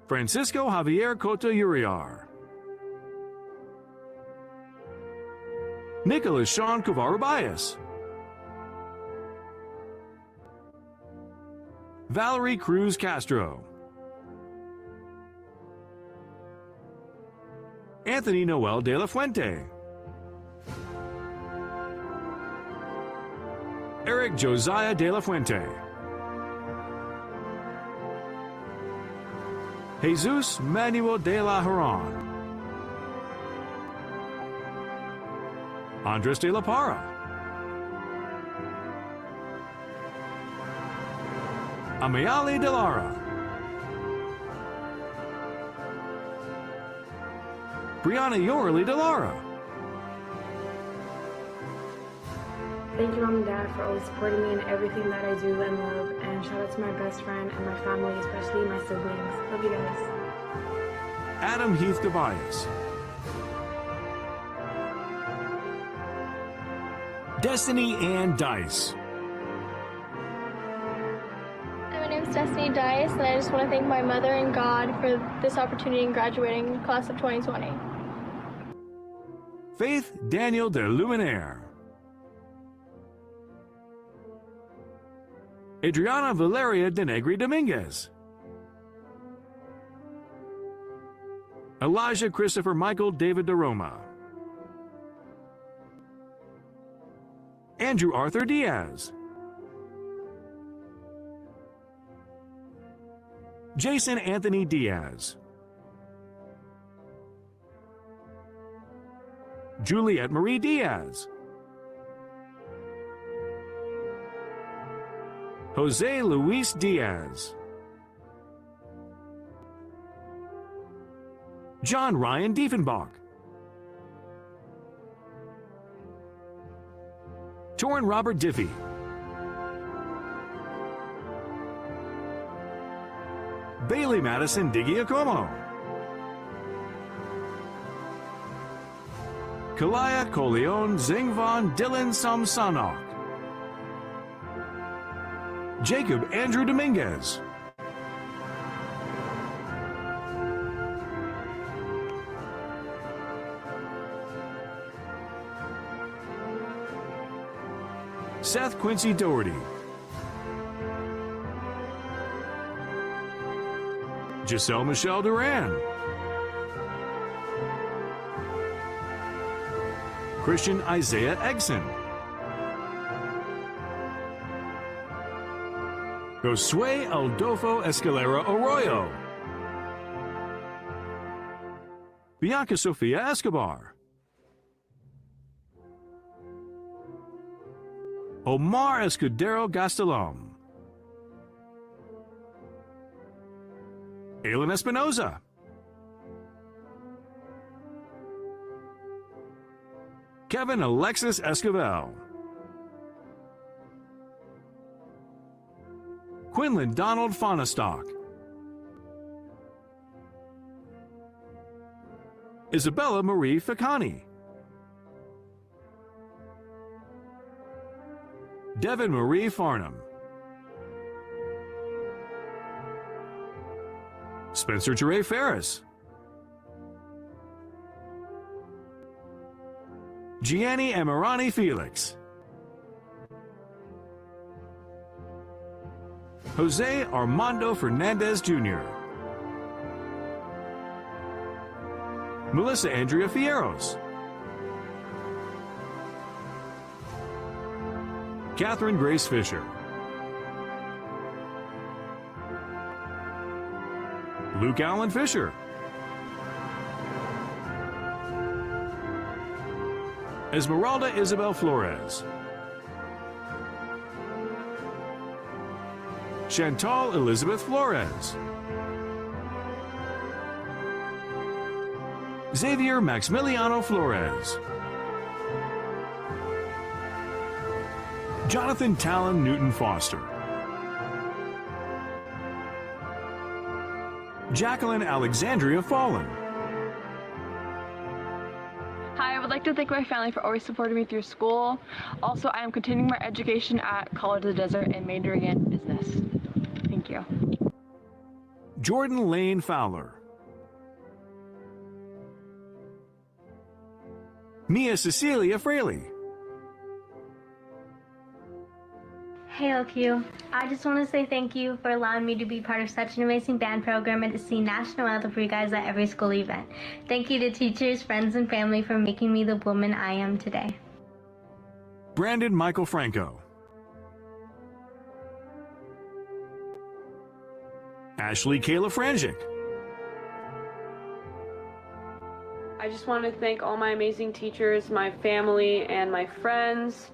Francisco Javier Cota Uriar, Nicholas Sean Kavarubias, Valerie Cruz Castro, Anthony Noel de la Fuente, Eric Josiah de la Fuente, Jesus Manuel de la Haran, Andres de la Parra, Amayali de Lara, Brianna Yorley de Lara, Thank you, Mom and Dad, for always supporting me in everything that I do and love. And shout out to my best friend and my family, especially my siblings. Love you guys. Adam Heath Tobias, Destiny Ann Dice, My name is Destiny Dice, and I just want to thank my mother and God for this opportunity in graduating class of 2020. Faith Daniel de Luminaire, Adriana Valeria de Negri Dominguez, Elijah Christopher Michael David de Roma, Andrew Arthur Diaz, Jason Anthony Diaz, Juliette Marie Diaz, Jose Luis Diaz, John Ryan Diefenbach, Torrin Robert Diffie, Bailey Madison Digiacomo, Kalaya Coleon Zingvon Dylan Samsanok, Jacob Andrew Dominguez, Seth Quincy Doherty, Giselle Michelle Duran, Christian Isaiah Eggson, Josue Aldolfo Escalera Arroyo, Bianca Sofia Escobar, Omar Escudero Gastelum, Aylin Espinoza, Kevin Alexis Escovel, Quinlan Donald Fonestock, Isabella Marie Ficani, Devin Marie Farnham, Spencer Jeray Ferris, Gianni Amarani Felix, Jose Armando Fernandez Jr., Melissa Andrea Fierros, Catherine Grace Fisher, Luke Allen Fisher, Esmeralda Isabel Flores, Chantal Elizabeth Flores, Xavier Maximiliano Flores, Jonathan Talon Newton Foster, Jacqueline Alexandria Fallen, would like to thank my family for always supporting me through school. Also, I am continuing my education at College of the Desert and majoring in business. Thank you. Jordan Lane Fowler. Mia Cecilia Fraley. Hey OQ, I just want to say thank you for allowing me to be part of such an amazing band program and to sing national anthem for you guys at every school event. Thank you to teachers, friends, and family for making me the woman I am today. Brandon Michael Franco. Ashley Kayla Frangic. I just want to thank all my amazing teachers, my family, and my friends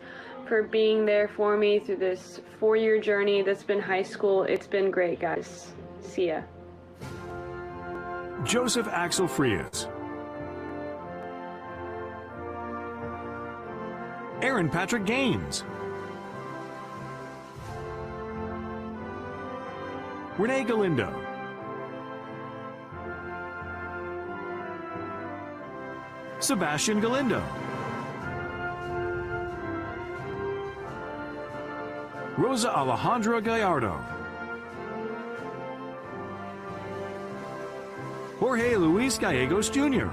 for being there for me through this 4-year journey that's been high school. It's been great, guys. See ya. Joseph Axel Frias. Aaron Patrick Gaines. Renee Galindo. Sebastian Galindo. Rosa Alejandra Gallardo. Jorge Luis Gallegos Jr.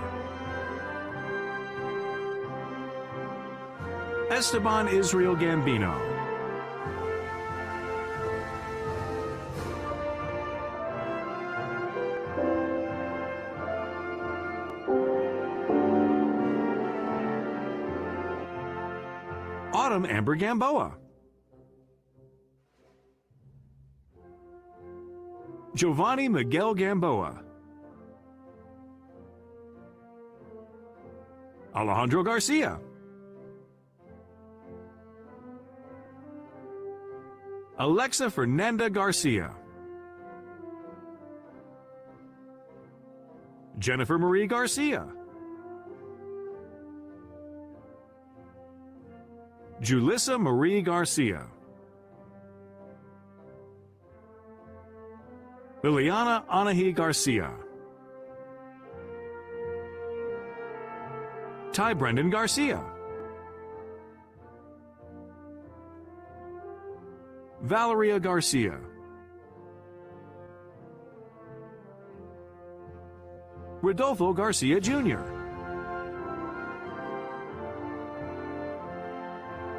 Esteban Israel Gambino. Autumn Amber Gamboa. Giovanni Miguel Gamboa. Alejandro Garcia. Alexa Fernanda Garcia. Jennifer Marie Garcia. Julissa Marie Garcia. Liliana Anahi Garcia. Ty Brendan Garcia. Valeria Garcia. Rodolfo Garcia Jr.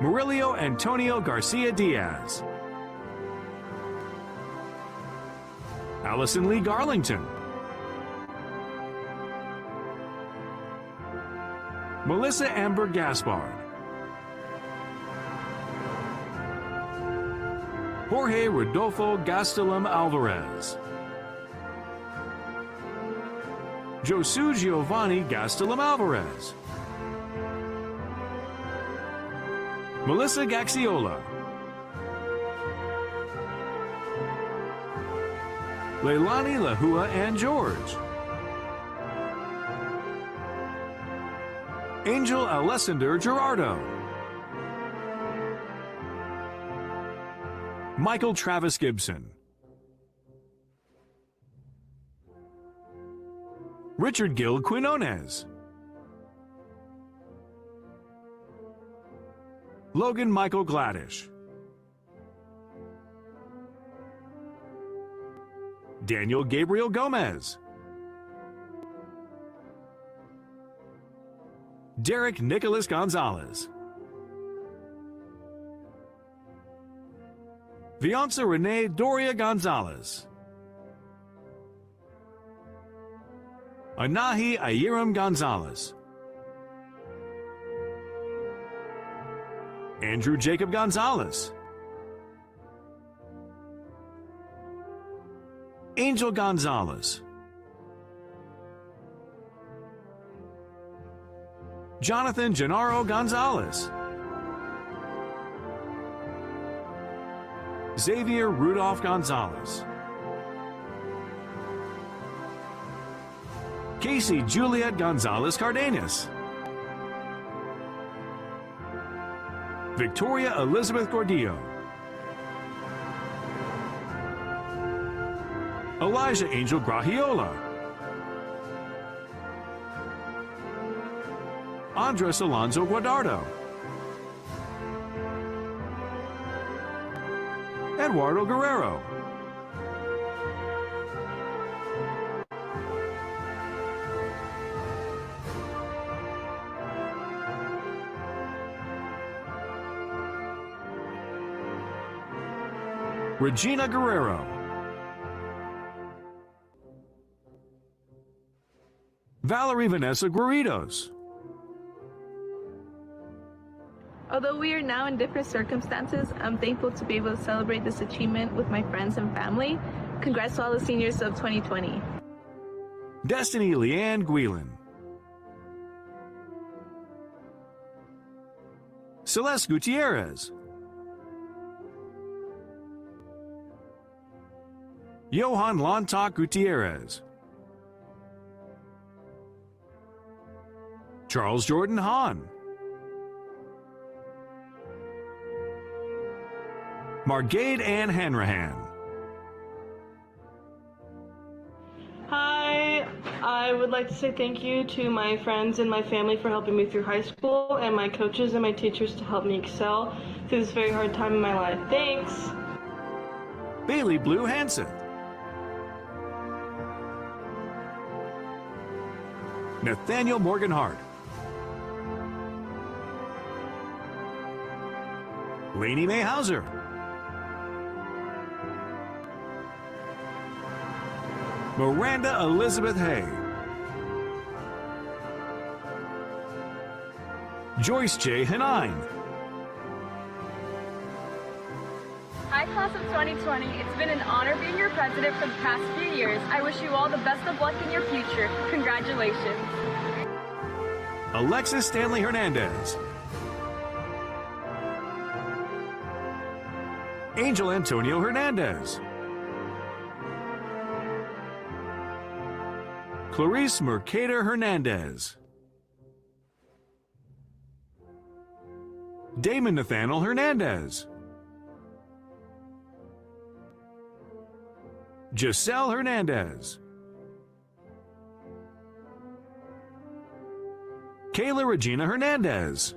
Murillo Antonio Garcia Diaz. Allison Lee Garlington. Melissa Amber Gaspard. Jorge Rodolfo Gastelum Alvarez. Josu Giovanni Gastelum Alvarez. Melissa Gaxiola. Leilani Lahua and George. Angel Alessander Gerardo. Michael Travis Gibson. Richard Gil Quinones. Logan Michael Gladish. Daniel Gabriel Gomez. Derek Nicholas Gonzalez. Vianza Renee Doria Gonzalez. Anahi Ayiram Gonzalez. Andrew Jacob Gonzalez. Angel Gonzalez. Jonathan Gennaro Gonzalez. Xavier Rudolph Gonzalez. Casey Juliet Gonzalez Cardenas. Victoria Elizabeth Gordillo. Elijah Angel Grahiola. Andres Alonso Guadardo, Eduardo Guerrero, Regina Guerrero, Valerie Vanessa Guaridos, Although we are now in different circumstances, I'm thankful to be able to celebrate this achievement with my friends and family. Congrats to all the seniors of 2020. Destiny Leanne Guilin, Celeste Gutierrez, Johan Lontak Gutierrez, Charles Jordan Hahn, Margade Ann Hanrahan, Hi, I would like to say thank you to my friends and my family for helping me through high school, and my coaches and my teachers to help me excel through this very hard time in my life. Thanks. Bailey Blue Hansen, Nathaniel Morgan Hart, Lainey May Hauser, Miranda Elizabeth Hay, Joyce J. Hanine, Hi, class of 2020. It's been an honor being your president for the past few years. I wish you all the best of luck in your future. Congratulations. Alexis Stanley Hernandez, Angel Antonio Hernandez, Clarice Mercader Hernandez, Damon Nathaniel Hernandez, Giselle Hernandez, Kayla Regina Hernandez,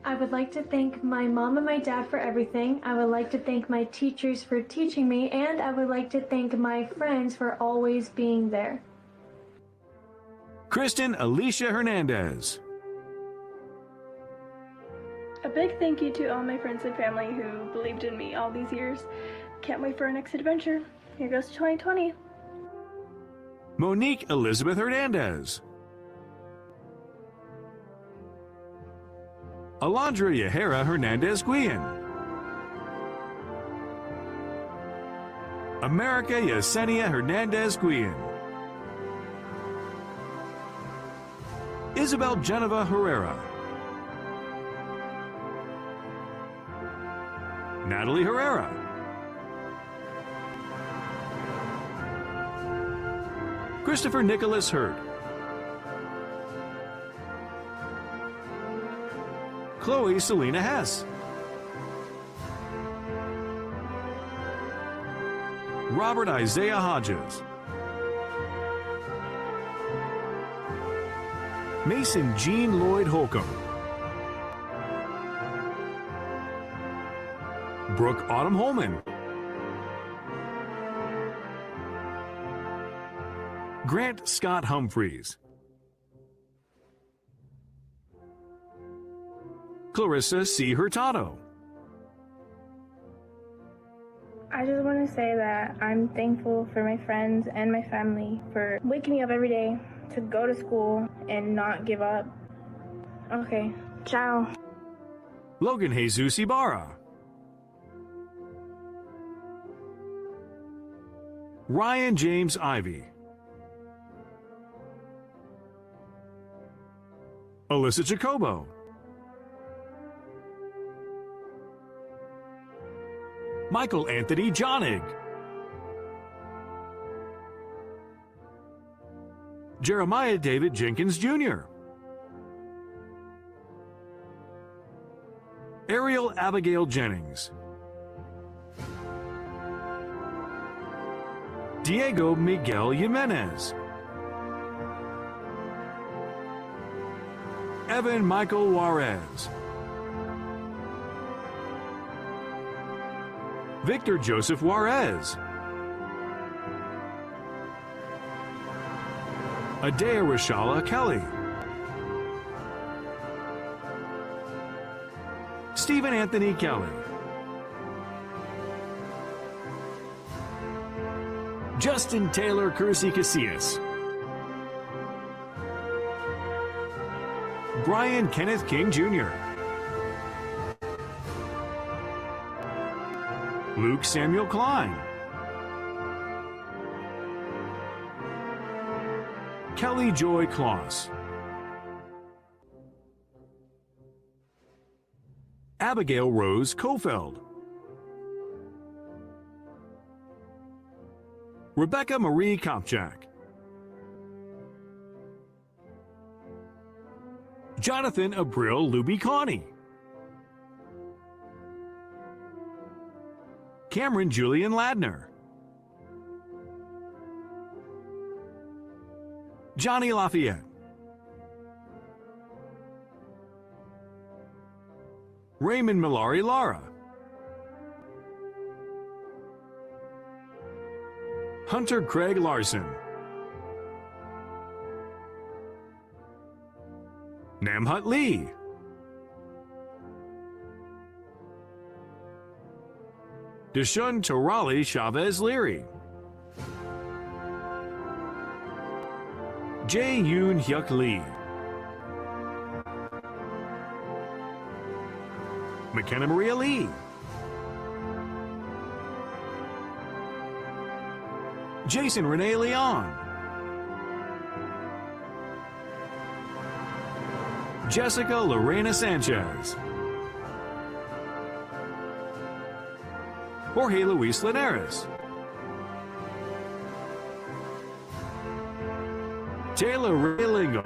I would like to thank my mom and my dad for everything. I would like to thank my teachers for teaching me, and I would like to thank my friends for always being there. Kristen Alicia Hernandez, A big thank you to all my friends and family who believed in me all these years. Can't wait for our next adventure. Here goes to 2020. Monique Elizabeth Hernandez, Alondra Yahara Hernandez Guillen, America Yesenia Hernandez Guillen, Isabel Geneva Herrera, Natalie Herrera, Christopher Nicholas Hurd, Chloe Selena Hess, Robert Isaiah Hodges, Mason Jean Lloyd Holcomb, Brooke Autumn Holman, Grant Scott Humphreys, Clarissa C. Hurtado, I just want to say that I'm thankful for my friends and my family for waking me up every day to go to school and not give up. Okay, ciao. Logan Jesus Ibarra, Ryan James Ivy, Alyssa Jacobo, Michael Anthony Johnig, Jeremiah David Jenkins Jr., Ariel Abigail Jennings, Diego Miguel Jimenez, Evan Michael Juarez. Victor Joseph Juarez. Adea Rashala Kelly. Stephen Anthony Kelly. Justin Taylor Kersey Casillas. Brian Kenneth King Jr. Luke Samuel Klein. Kelly Joy Kloss. Abigail Rose Kofeld. Rebecca Marie Kopchak. Jonathan Abril Lubicani. Cameron Julian Ladner. Johnny Lafayette. Raymond Milari Lara. Hunter Craig Larson. Namhut Lee. Deshun Torali Chavez Leary. Jae Yoon Hyuk Lee. McKenna Maria Lee. Jason Renee Leon. Jessica Lorena Sanchez. Jorge Luis Linares. Taylor Ray Lingo.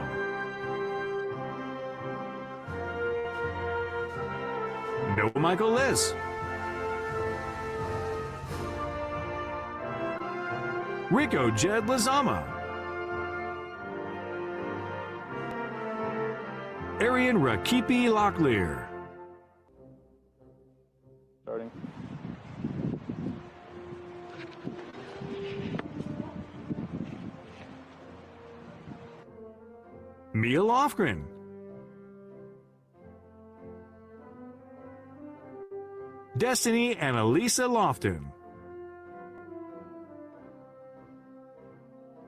Noah Michael Liss. Rico Jed Lazama. Arian Rakipi Locklear. Starting. Mia Lofgren. Destiny and Elisa Lofton.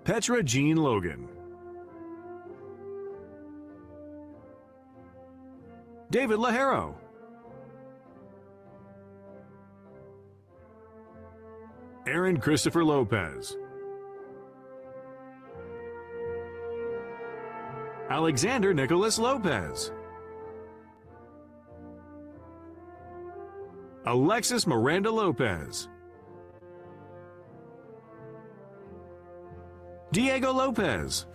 Petra Jean Logan. David Laharo. Aaron Christopher Lopez. Alexander Nicholas Lopez. Alexis Miranda Lopez. Diego Lopez.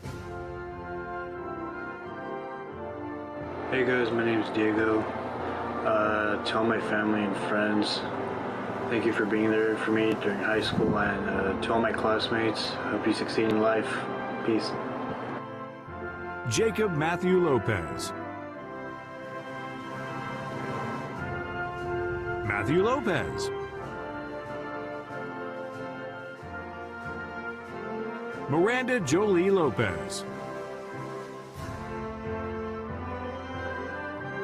Hey guys, my name is Diego. To all my family and friends, thank you for being there for me during high school, and to all my classmates, hope you succeed in life. Peace. Jacob Matthew Lopez. Matthew Lopez. Miranda Jolie Lopez.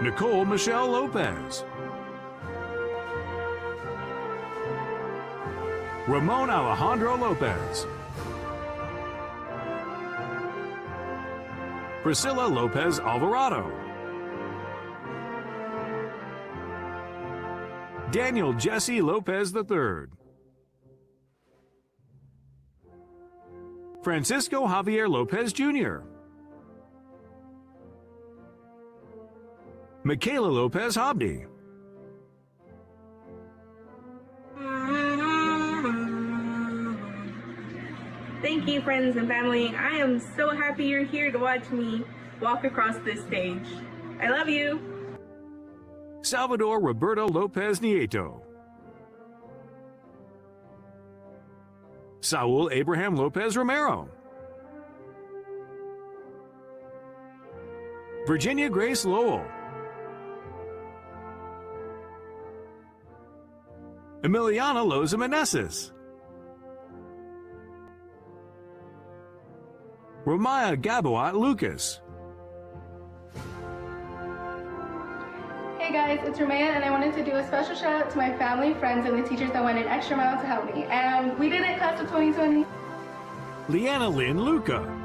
Nicole Michelle Lopez. Ramon Alejandro Lopez. Priscilla Lopez Alvarado. Daniel Jesse Lopez III. Francisco Javier Lopez Jr. Michaela Lopez Hobdy. Thank you, friends and family. I am so happy you're here to watch me walk across this stage. I love you. Salvador Roberto Lopez Nieto. Saul Abraham Lopez Romero. Virginia Grace Lowell, Emiliana Loza Meneses, Ramaya Gaboat Lucas, Hey guys, it's Ramaya, and I wanted to do a special shout out to my family, friends, and the teachers that went an extra mile to help me. And we did it, class of 2020. Leanna Lynn Luca,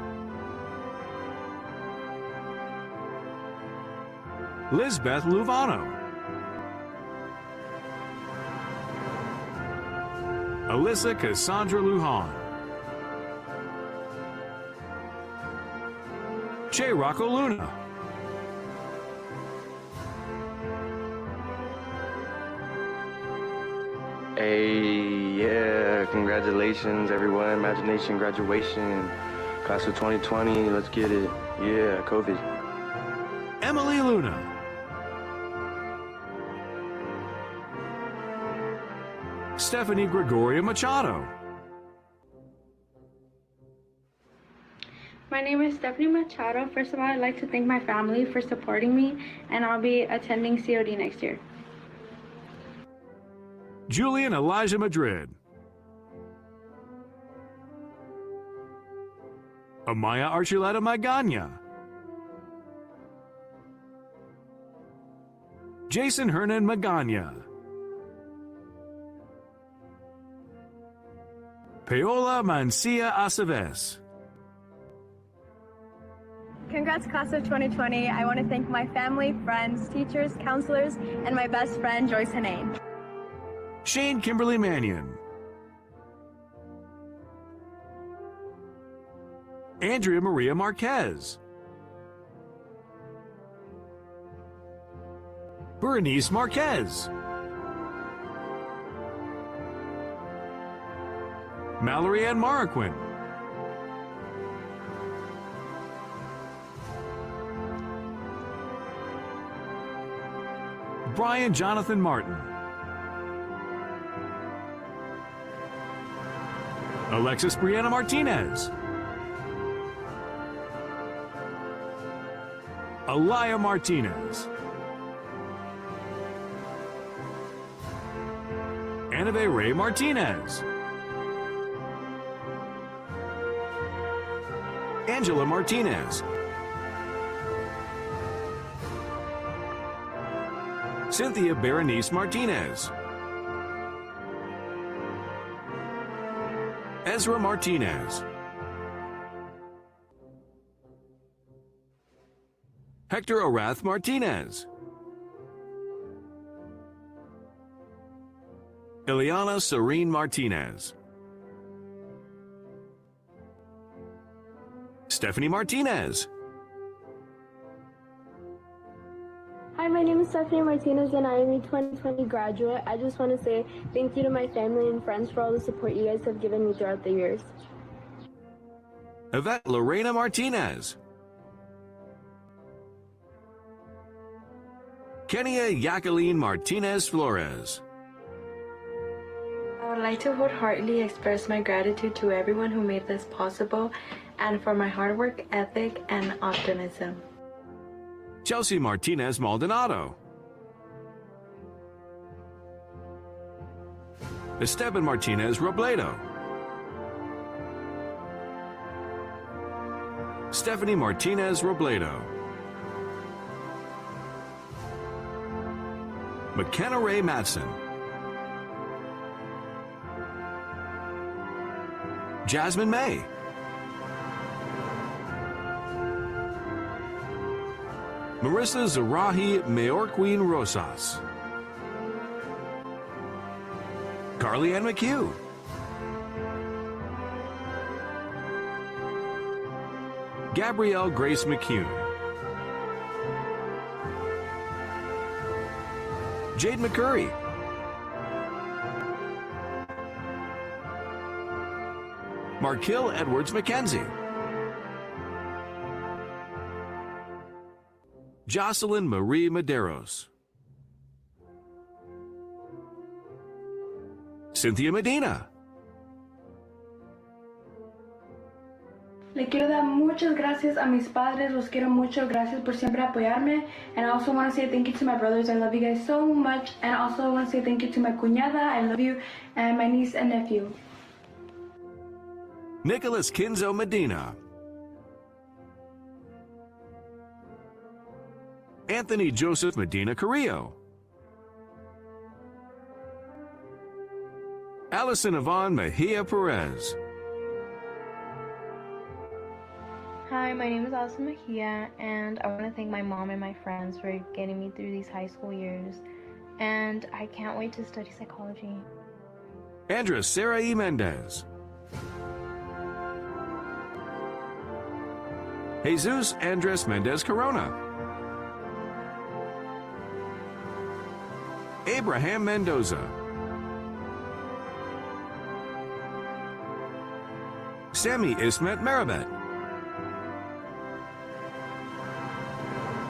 Lizbeth Luvano, Alyssa Cassandra Lujan, Che Rocco Luna, Hey, yeah, congratulations everyone. Imagination graduation, class of 2020, let's get it. Yeah, COVID. Emily Luna, Stephanie Gregoria Machado, My name is Stephanie Machado. First of all, I'd like to thank my family for supporting me, and I'll be attending COD next year. Julian Elijah Madrid, Amaya Archuleta Magana, Jason Hernan Magana, Paola Mancia Aceves, Congrats, class of 2020. I want to thank my family, friends, teachers, counselors, and my best friend, Joyce Hanane. Shane Kimberly Mannion, Andrea Maria Marquez, Berenice Marquez, Mallory Ann Marquin, Brian Jonathan Martin, Alexis Brianna Martinez, Alaya Martinez, Annabelle Ray Martinez, Angela Martinez, Cynthia Berenice Martinez, Ezra Martinez, Hector Arath Martinez, Ileana Serene Martinez, Stephanie Martinez, Hi, my name is Stephanie Martinez and I am a 2020 graduate. I just want to say thank you to my family and friends for all the support you guys have given me throughout the years. Yvette Lorena Martinez, Kenia Jacqueline Martinez Flores, I would like to wholeheartedly express my gratitude to everyone who made this possible and for my hard work ethic and optimism. Chelsea Martinez Maldonado, Esteban Martinez Robledo, Stephanie Martinez Robledo, McKenna Ray Matson, Jasmine May, Marissa Zarahi Mayorqueen Rosas, Carly Ann McHugh, Gabrielle Grace McHugh, Jade McCurry, Markill Edwards McKenzie, Jocelyn Marie Medeiros, Cynthia Medina, Le quiero dar muchas gracias a mis padres, los quiero mucho, gracias por siempre apoyarme. And I also want to say thank you to my brothers, I love you guys so much. And I also want to say thank you to my cuñada, I love you, and my niece and nephew. Nicholas Kinzo Medina. Anthony Joseph Medina Carrillo. Allison Yvonne Mejia Perez. Hi, my name is Allison Mejia, and I want to thank my mom and my friends for getting me through these high school years. And I can't wait to study psychology. Andres Sarah E. Mendez. Jesus Andres Mendez Corona. Abraham Mendoza. Sammy Ismet Marabet.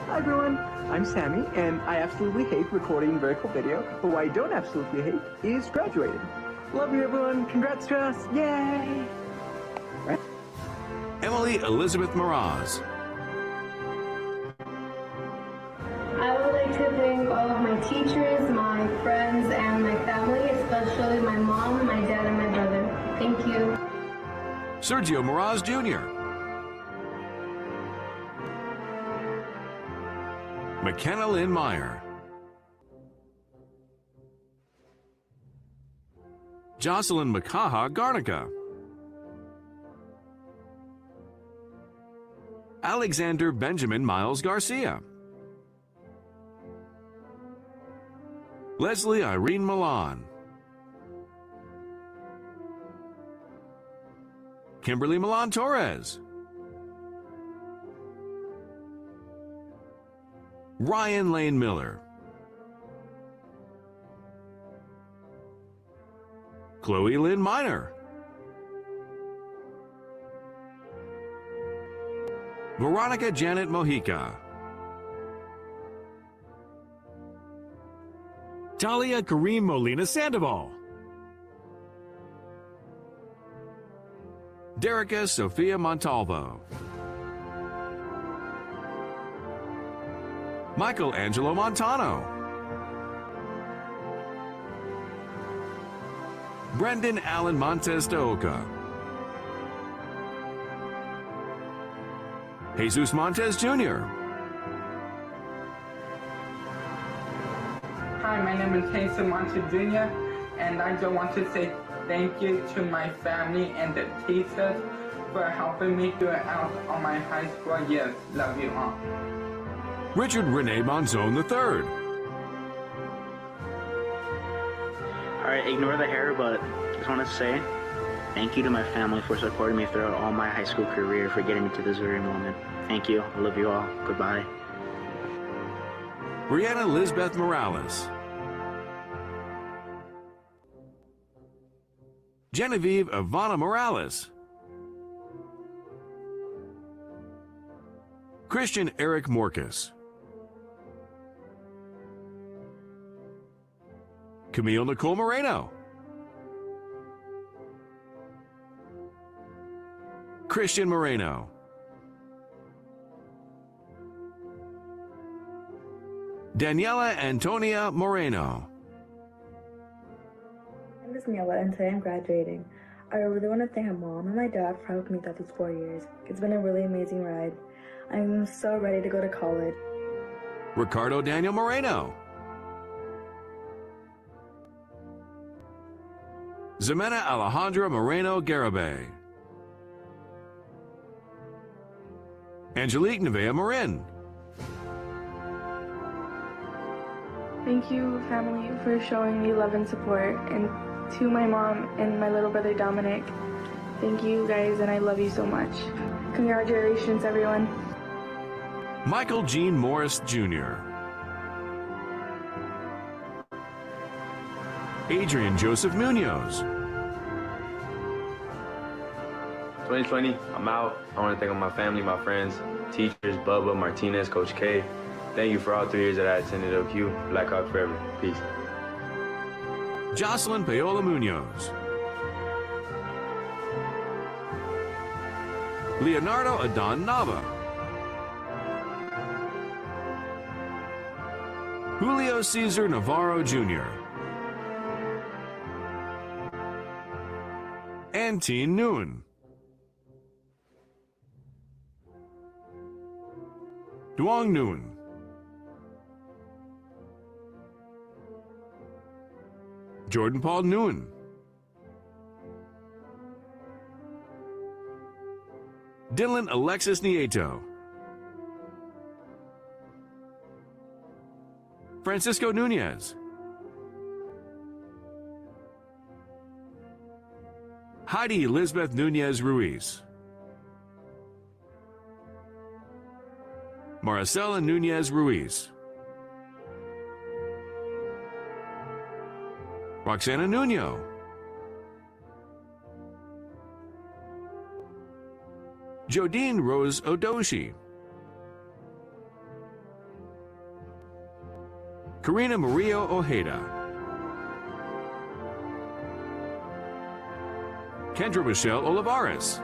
Hi everyone, I'm Sammy, and I absolutely hate recording vertical video, but what I don't absolutely hate is graduating. Love you everyone, congrats to us, yay! Emily Elizabeth Moraz. I would like to thank all of my teachers, my friends, and my family, especially my mom, my dad, and my brother. Thank you. Sergio Moraz Jr. McKenna Lynn Meyer. Jocelyn Makaha Garnica. Alexander Benjamin Miles Garcia. Leslie Irene Milan. Kimberly Milan Torres. Ryan Lane Miller. Chloe Lynn Miner. Veronica Janet Mojica. Talia Kareem Molina Sandoval. Derica Sofia Montalvo. Michael Angelo Montano. Brendan Allen Montes de Oca. Jesus Montes Jr. Hi, my name is Jesus Montes Jr. and I just want to say thank you to my family and the teachers for helping me throughout all my high school years. Love you all. Richard Rene Monzon III. Alright, ignore the hair, but just want to say thank you to my family for supporting me throughout all my high school career, for getting me to this very moment. Thank you. I love you all. Goodbye. Brianna Lisbeth Morales. Genevieve Ivana Morales. Christian Eric Morcus. Camille Nicole Moreno. Christian Moreno. Daniela Antonia Moreno. My name is Niela, and today I'm graduating. I really want to thank my mom and my dad for helping me through these 4 years. It's been a really amazing ride. I'm so ready to go to college. Ricardo Daniel Moreno. Ximena Alejandra Moreno Garabay. Angelique Nevea Marin. Thank you, family, for showing me love and support. And to my mom and my little brother Dominic, thank you guys, and I love you so much. Congratulations, everyone. Michael Gene Morris Jr. Adrian Joseph Munoz. 2020, I'm out. I want to thank all my family, my friends, teachers, Bubba, Martinez, Coach K. Thank you for all 3 years that I attended OQ. Black Hawk forever. Peace. Jocelyn Paola Munoz. Leonardo Adon Nava, Julio Cesar Navarro Jr., Antine Nguyen, Duong Nguyen, Jordan Paul Nguyen, Dylan Alexis Nieto, Francisco Nunez, Heidi Elizabeth Nunez Ruiz, Maricela Nunez Ruiz, Roxana Nuno, Jodine Rose Odoshi, Karina Maria Ojeda, Kendra Michelle Olivares,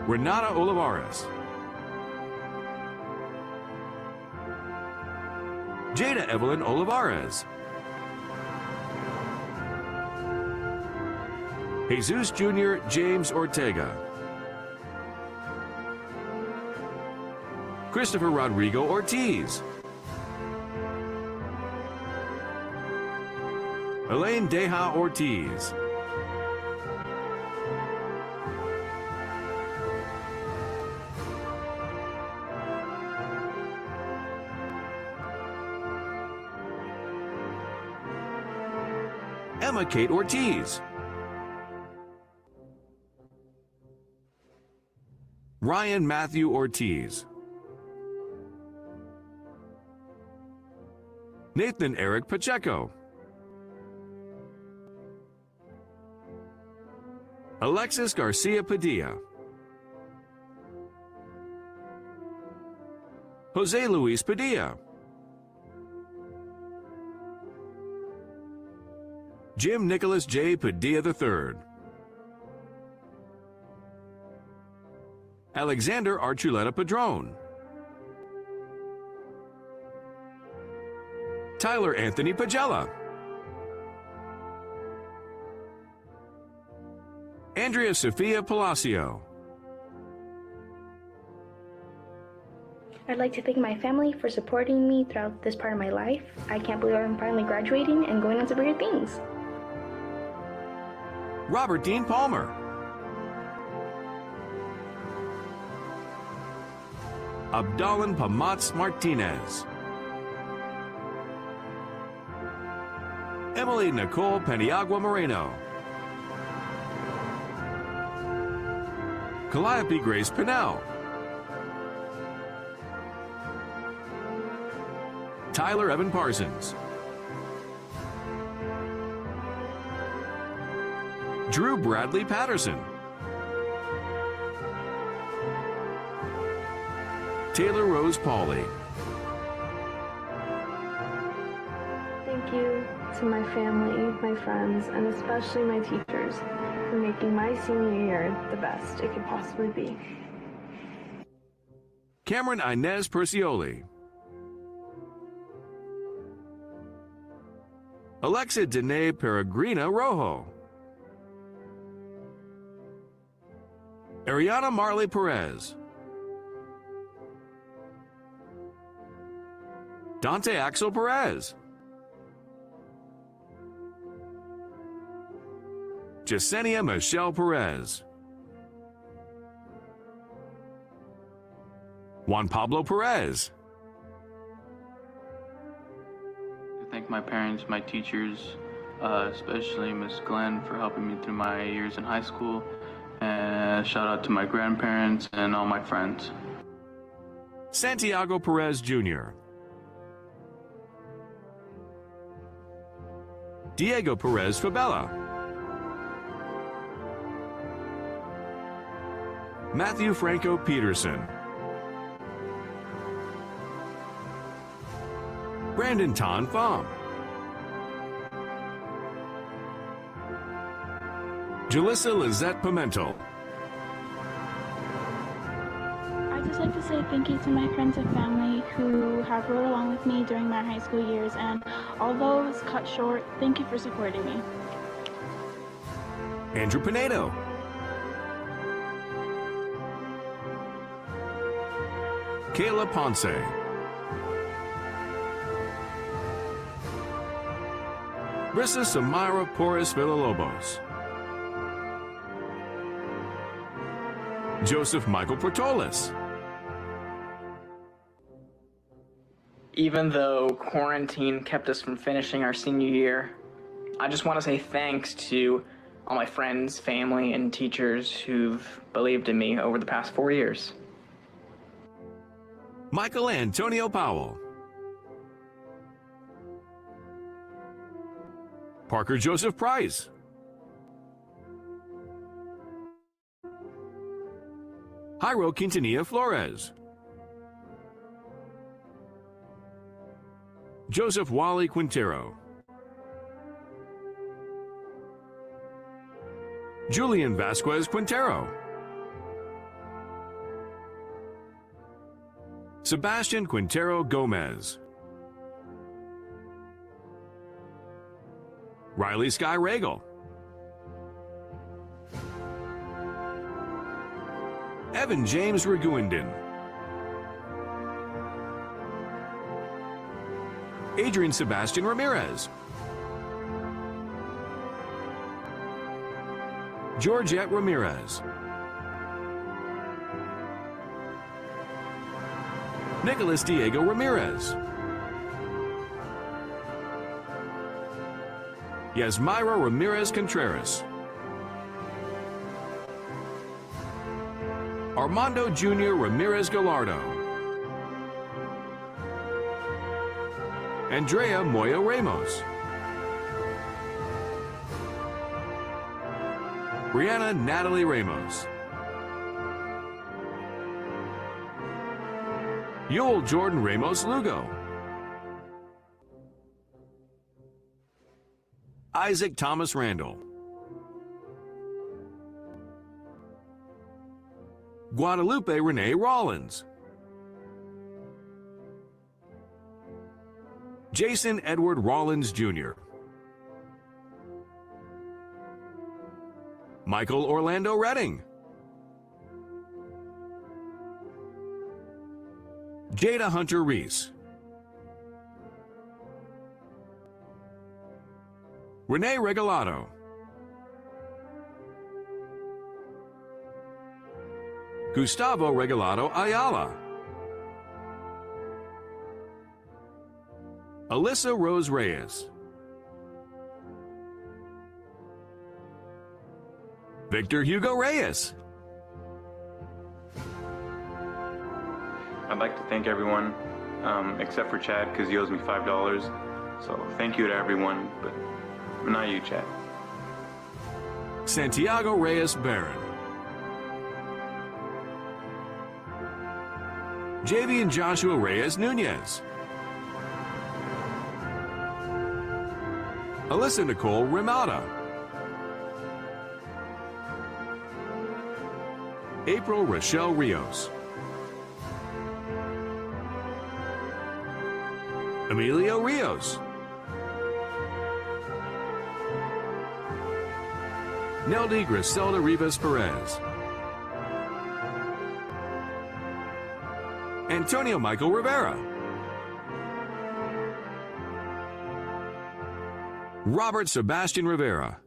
Renata Olivares, Jada Evelyn Olivares, Jesus Jr. James Ortega, Christopher Rodrigo Ortiz, Elaine Deja Ortiz, Emma Kate Ortiz, Ryan Matthew Ortiz, Nathan Eric Pacheco, Alexis Garcia Padilla, Jose Luis Padilla, Jim Nicholas J. Padilla III, Alexander Archuleta Padron, Tyler Anthony Pagella, Andrea Sofia Palacio. I'd like to thank my family for supporting me throughout this part of my life. I can't believe I'm finally graduating and going on to bigger things. Robert Dean Palmer, Abdalan Pamatz Martinez, Emily Nicole Paniagua Moreno, Calliope Grace Pinnell, Tyler Evan Parsons, Drew Bradley Patterson, Taylor Rose Pauley. Thank you to my family, my friends, and especially my teachers for making my senior year the best it could possibly be. Cameron Inez Percioli, Alexa Dene Peregrina Rojo, Ariana Marley Perez, Dante Axel Perez, Jasenia Michelle Perez, Juan Pablo Perez, Thank my parents, my teachers, especially Miss Glenn for helping me through my years in high school. And shout out to my grandparents and all my friends. Santiago Perez Jr., Diego Perez Fabella, Matthew Franco Peterson, Brandon Tan Pham, Jalissa Lizette Pimentel. I'd just like to say thank you to my friends and family who have rode along with me during my high school years, and although it was cut short, thank you for supporting me. Andrew Pinedo. Kayla Ponce. Brissa Samira Porras Villalobos. Joseph Michael Portolis. Even though quarantine kept us from finishing our senior year, I just want to say thanks to all my friends, family, and teachers who've believed in me over the past 4 years. Michael Antonio Powell. Parker Joseph Price. Jairo Quintanilla Flores. Joseph Wally Quintero. Julian Vasquez Quintero. Sebastian Quintero Gomez. Riley Sky Regal. Evan James Raguindin. Adrian Sebastian Ramirez. Georgette Ramirez. Nicholas Diego Ramirez. Yasmira Ramirez Contreras. Armando Jr. Ramirez Gallardo. Andrea Moya Ramos. Brianna Natalie Ramos. Yoel Jordan Ramos Lugo. Isaac Thomas Randall. Guadalupe Renee Rollins. Jason Edward Rollins Jr. Michael Orlando Redding. Jada Hunter Reese. Renee Regalado. Gustavo Regalado Ayala. Alyssa Rose Reyes. Victor Hugo Reyes. I'd like to thank everyone, except for Chad, because he owes me $5. So thank you to everyone, but not you, Chad. Santiago Reyes Barron. JV and Joshua Reyes Nunez. Alyssa Nicole Ramada. April Rochelle Rios. Emilio Rios. Neldy Griselda Rivas Perez. Antonio Michael Rivera. Robert Sebastian Rivera.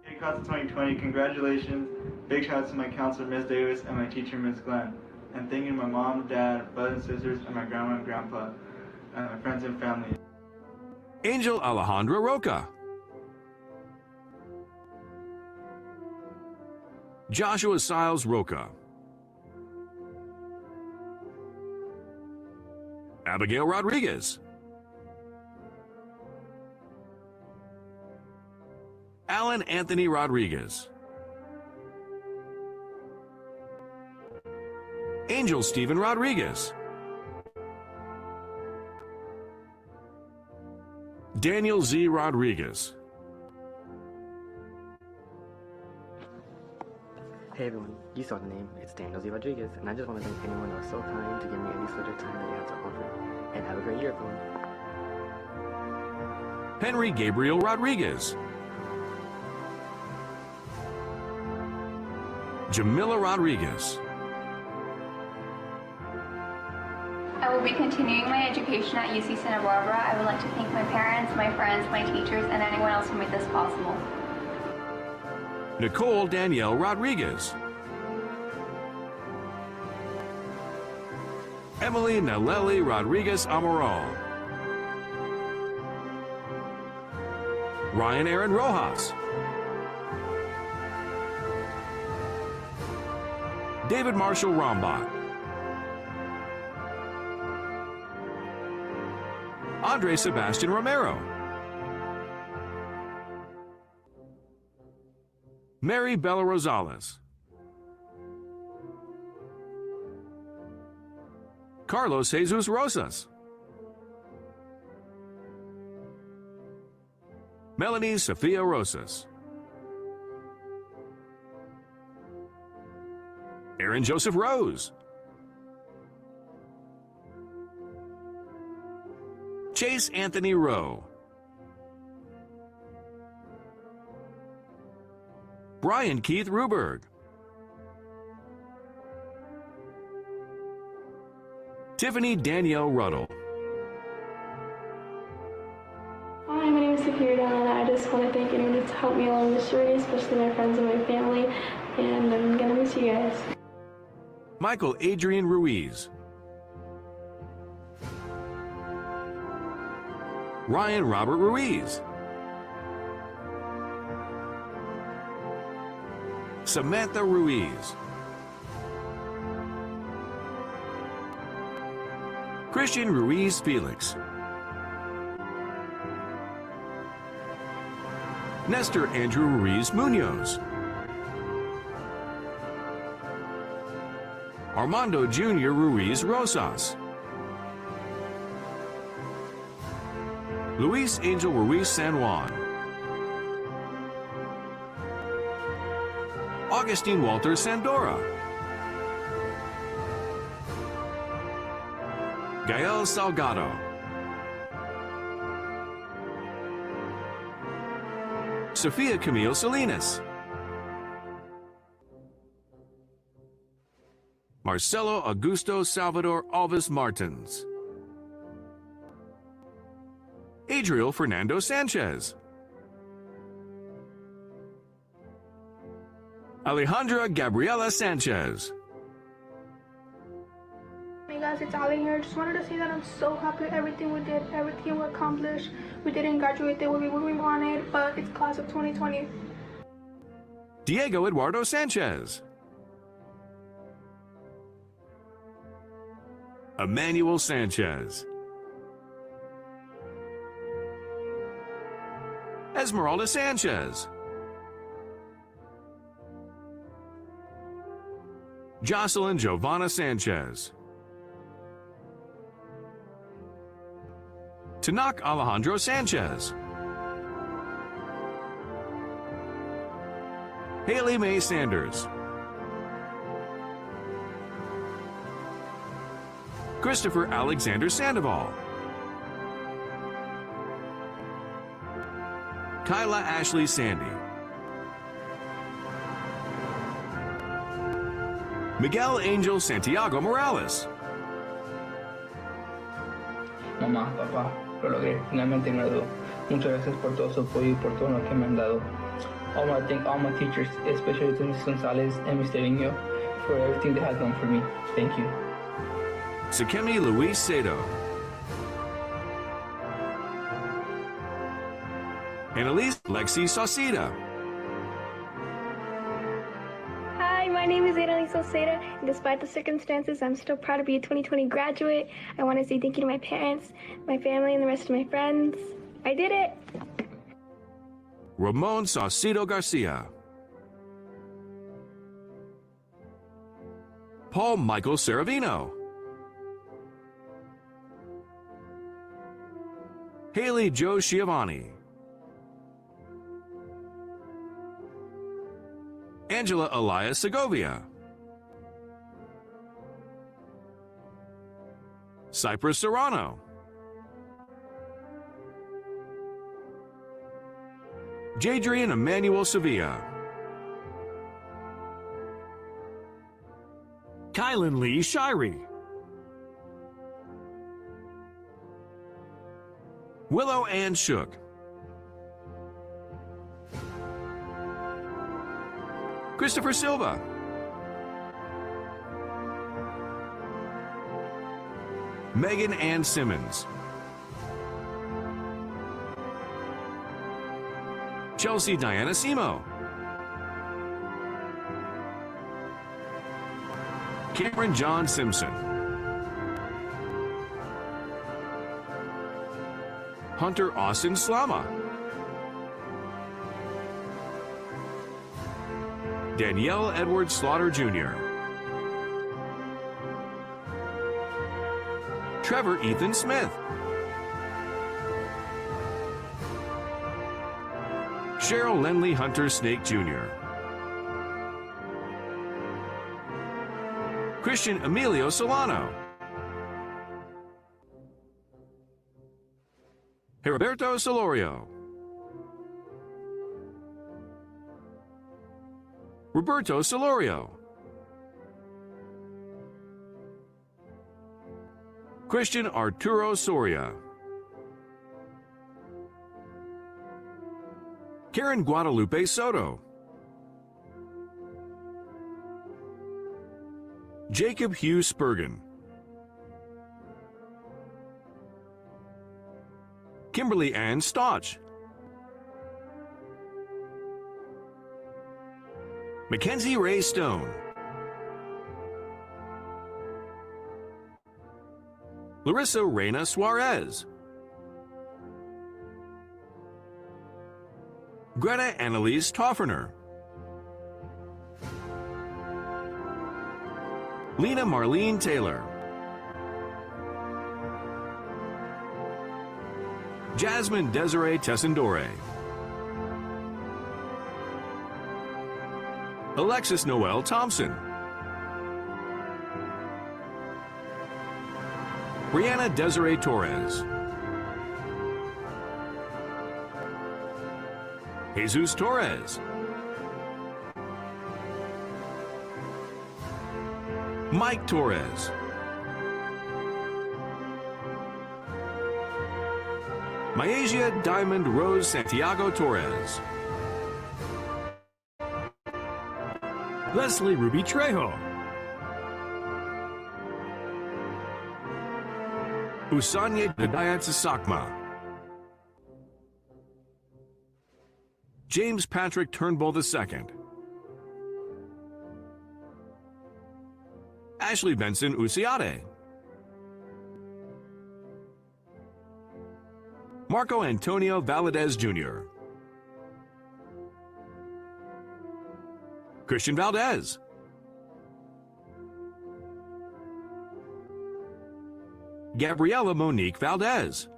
Hey, class of 2020, congratulations. Big shout out to my counselor, Ms. Davis, and my teacher, Ms. Glenn. And thank you to my mom, dad, brothers and sisters, and my grandma and grandpa, and my friends and family. Angel Alejandra Roca. Joshua Siles Roca. Abigail Rodriguez. Alan Anthony Rodriguez. Angel Stephen Rodriguez. Daniel Z. Rodriguez. Hey everyone, you saw the name. It's Daniel Z. Rodriguez, and I just want to thank anyone that was so kind to give me any sort of time that they had to offer. And have a great year, everyone. Henry Gabriel Rodriguez. Jamila Rodriguez. I will be continuing my education at UC Santa Barbara. I would like to thank my parents, my friends, my teachers, and anyone else who made this possible. Nicole Danielle Rodriguez. Emily Naleli Rodriguez Amaral. Ryan Aaron Rojas. David Marshall Rombach. Andre Sebastian Romero. Mary Bella Rosales. Carlos Jesus Rosas. Melanie Sophia Rosas. Aaron Joseph Rose. Chase Anthony Rowe. Brian Keith Ruberg. Tiffany Danielle Ruddle. Hi, my name is Sophia Donna, and I just want to thank anyone that's helped me along this journey, especially my friends and my family, and I'm going to miss you guys. Michael Adrian Ruiz. Ryan Robert Ruiz. Samantha Ruiz. Christian Ruiz Felix. Nestor Andrew Ruiz Munoz. Armando Jr. Ruiz Rosas. Luis Angel Ruiz San Juan. Augustine Walter Sandora. Gael Salgado. Sophia Camille Salinas. Marcelo Augusto Salvador Alves Martins. Adriel Fernando Sanchez. Alejandra Gabriela Sanchez. Hey guys, it's Ali here. Just wanted to say that I'm so happy with everything we did, everything we accomplished. We didn't graduate the way we wanted, but it's class of 2020. Diego Eduardo Sanchez. Emmanuel Sanchez. Esmeralda Sanchez. Jocelyn Giovanna Sanchez. Tanak Alejandro Sanchez. Haley Mae Sanders. Christopher Alexander Sandoval. Kyla Ashley Sandy. Miguel Angel Santiago Morales. Mamá, papá, lo logré, finalmente me gradué. Muchas gracias por todo su apoyo y por todo lo que me han dado. I want to thank all my teachers, especially to Ms. Gonzalez and Mr. Niño, for everything they have done for me. Thank you. Sakemi Luis Sato. Annalise Lexi Sauceda. Hi, my name is Annalise Oseda, and despite the circumstances, I'm still proud to be a 2020 graduate. I want to say thank you to my parents, my family, and the rest of my friends. I did it! Ramon Saucedo Garcia. Paul Michael Saravino. Haley Joe Schiavone. Angela Elias Segovia. Cypress Serrano. Jadrian Emmanuel Sevilla. Kylan Lee Shirey. Willow Ann Shook. Christopher Silva. Megan Ann Simmons. Chelsea Diana Simo. Cameron John Simpson. Hunter Austin Slama. Danielle Edward Slaughter Jr. Trevor Ethan Smith. Cheryl Lenley Hunter Snake Jr. Christian Emilio Solano. Heriberto Solorio. Roberto Solorio. Christian Arturo Soria. Karen Guadalupe Soto. Jacob Hugh Spurgeon. Kimberly Ann Stotch. Mackenzie Ray Stone. Larissa Reyna Suarez. Greta Annalise Tofferner. Lena Marlene Taylor. Jasmine Desiree Tessendore. Alexis Noel Thompson. Brianna Desiree Torres. Jesus Torres. Mike Torres. Myasia Diamond Rose Santiago Torres. Leslie Ruby Trejo. Usanya Hidayat Sakma. James Patrick Turnbull II. Ashley Benson Usiade. Marco Antonio Valadez Jr. Christian Valdez. Gabriela Monique Valdez.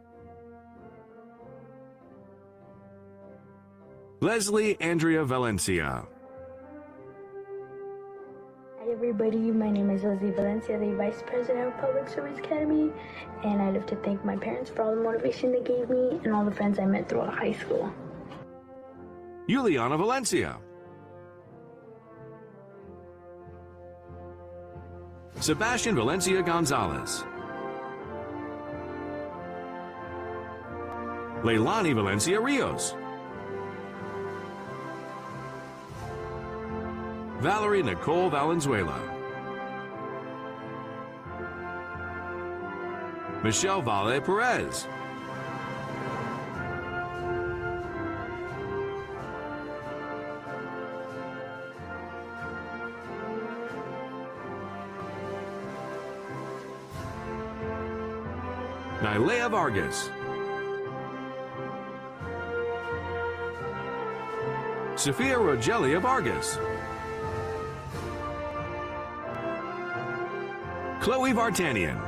Leslie Andrea Valencia. Hi everybody, my name is Leslie Valencia, the Vice President of Public Service Academy, and I'd like to thank my parents for all the motivation they gave me and all the friends I met throughout high school. Juliana Valencia. Sebastian Valencia Gonzalez. Leilani Valencia Rios. Valerie Nicole Valenzuela. Michelle Vale Perez. Nylea Vargas. Sophia Rogelia Vargas. Chloe Vartanian.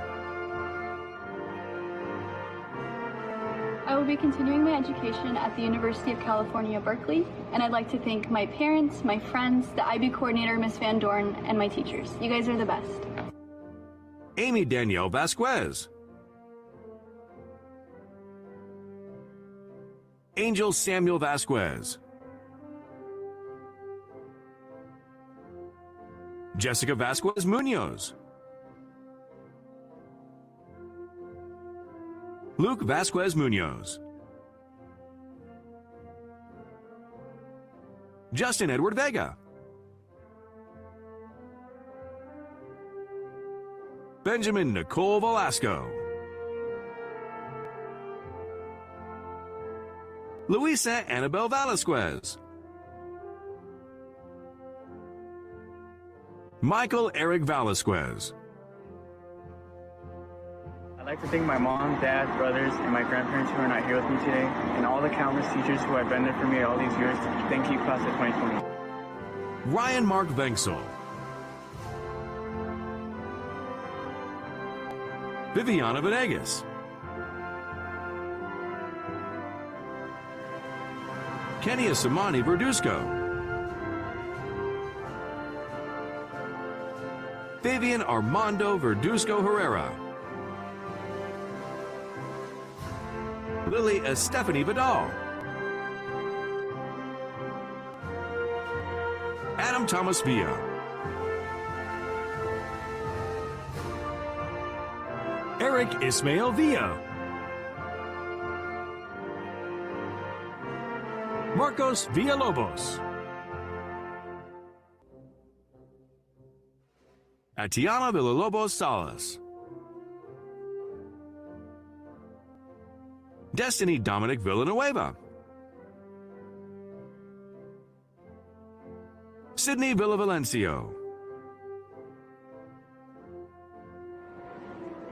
I will be continuing my education at the University of California, Berkeley, and I'd like to thank my parents, my friends, the IB coordinator, Ms. Van Dorn, and my teachers. You guys are the best. Amy Danielle Vasquez. Angel Samuel Vasquez. Jessica Vasquez Munoz. Luke Vasquez Munoz. Justin Edward Vega. Benjamin Nicole Velasco. Luisa Annabelle Velasquez. Michael Eric Velasquez. I'd like to thank my mom, dad, brothers, and my grandparents who are not here with me today, and all the countless teachers who have been there for me all these years. Thank you, class of 2020. Ryan Mark Venksel. Viviana Venegas. Kenia Samani Verduzco. Fabian Armando Verduzco Herrera. Lily Estefany Vidal. Adam Thomas Villa. Eric Ismael Villa. Marcos Villalobos. Atiana Villalobos Salas. Destiny Dominic Villanueva. Sydney Villavilencio.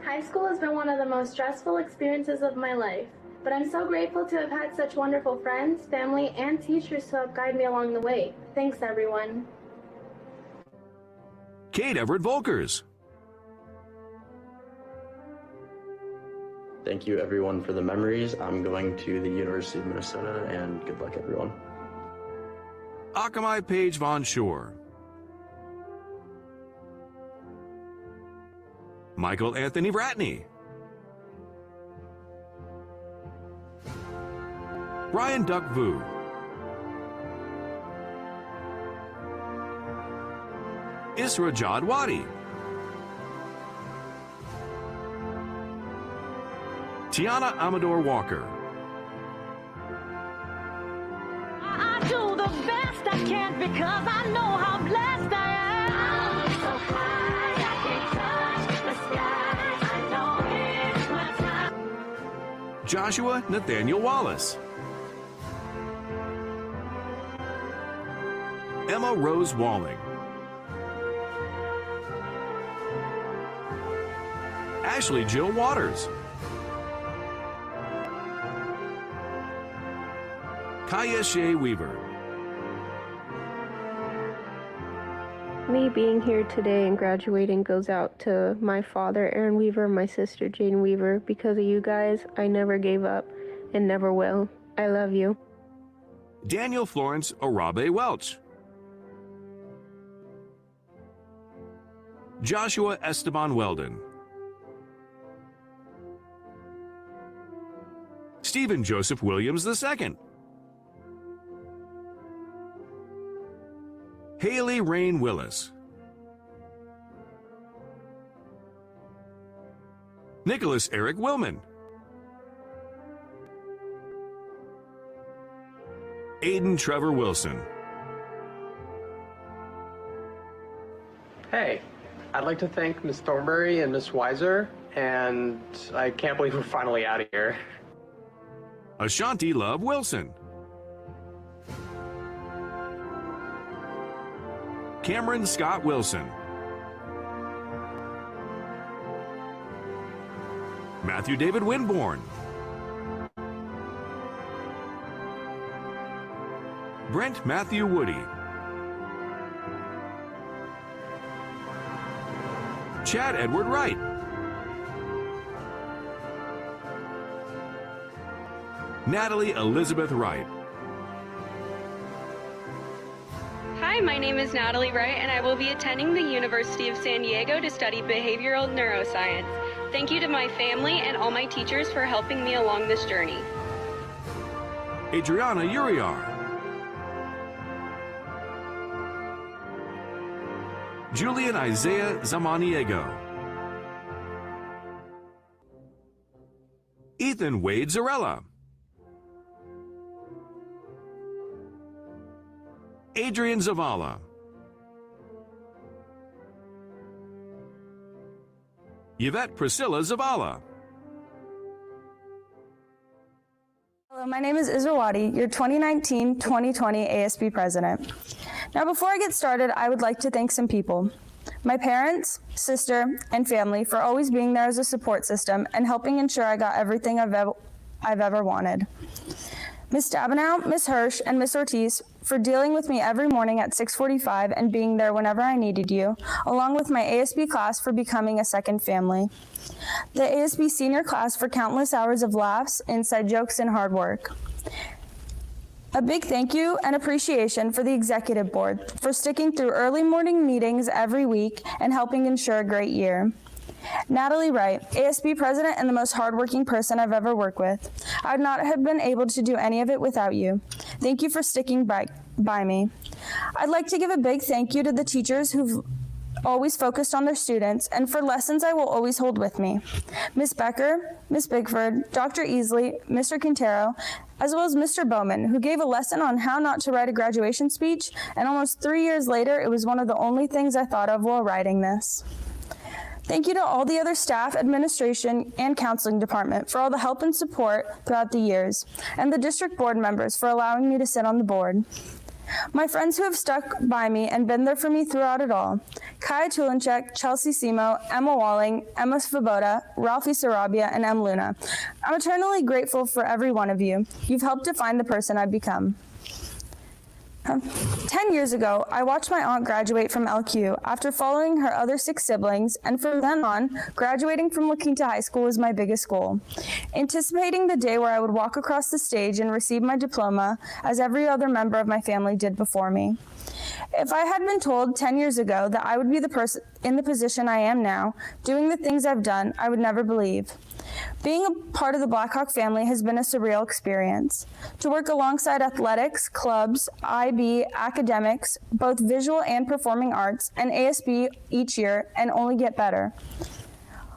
High school has been one of the most stressful experiences of my life, but I'm so grateful to have had such wonderful friends, family, and teachers to help guide me along the way. Thanks, everyone. Kate Everett Volkers. Thank you, everyone, for the memories. I'm going to the University of Minnesota, and good luck, everyone. Akamai Paige Von Shore. Michael Anthony Bratney. Brian Duck Vu. Isra Jad Wadi. Tiana Amador Walker. I do the best I can because I know how blessed I am. I'm so high, I can touch the sky. I know it's my time. Joshua Nathaniel Wallace. Emma Rose Walling. Ashley Jill Waters. Kaya Shea Weaver. Me being here today and graduating goes out to my father, Aaron Weaver, my sister, Jane Weaver. Because of you guys, I never gave up and never will. I love you. Daniel Florence Arabe Welch. Joshua Esteban Weldon. Stephen Joseph Williams II. Haley Rain Willis. Nicholas Eric Willman. Aiden Trevor Wilson. Hey, I'd like to thank Ms. Thornberry and Ms. Weiser, and I can't believe we're finally out of here. Ashanti Love Wilson. Cameron Scott Wilson. Matthew David Winborn. Brent Matthew Woody. Chad Edward Wright. Natalie Elizabeth Wright. Hi, my name is Natalie Wright, and I will be attending the University of San Diego to study behavioral neuroscience. Thank you to my family and all my teachers for helping me along this journey. Adriana Uriar. Julian Isaiah Zamaniego. Ethan Wade Zarella. Adrian Zavala. Yvette Priscilla Zavala. Hello, my name is Izrawadi, your 2019-2020 ASB president. Now, before I get started, I would like to thank some people. My parents, sister, and family for always being there as a support system and helping ensure I got everything I've ever wanted. Ms. Stabenow, Ms. Hirsch, and Ms. Ortiz for dealing with me every morning at 6:45 and being there whenever I needed you, along with my ASB class for becoming a second family. The ASB senior class for countless hours of laughs, inside jokes, and hard work. A big thank you and appreciation for the executive board for sticking through early morning meetings every week and helping ensure a great year. Natalie Wright, ASB president and the most hardworking person I've ever worked with. I would not have been able to do any of it without you. Thank you for sticking by me. I'd like to give a big thank you to the teachers who've always focused on their students and for lessons I will always hold with me. Ms. Becker, Ms. Bigford, Dr. Easley, Mr. Quintero, as well as Mr. Bowman, who gave a lesson on how not to write a graduation speech, and almost 3 years later, it was one of the only things I thought of while writing this. Thank you to all the other staff, administration, and counseling department for all the help and support throughout the years, and the district board members for allowing me to sit on the board. My friends who have stuck by me and been there for me throughout it all: Kaya Tulinchek, Chelsea Simo, Emma Walling, Emma Svoboda, Ralphie Sarabia, and Em Luna. I'm eternally grateful for every one of you. You've helped define the person I've become. 10 years ago, I watched my aunt graduate from LQ after following her other 6 siblings, and from then on, graduating from La Quinta High School was my biggest goal. Anticipating the day where I would walk across the stage and receive my diploma, as every other member of my family did before me. If I had been told 10 years ago that I would be the person in the position I am now, doing the things I've done, I would never believe. Being a part of the Blackhawk family has been a surreal experience. To work alongside athletics, clubs, IB, academics, both visual and performing arts, and ASB each year, and only get better.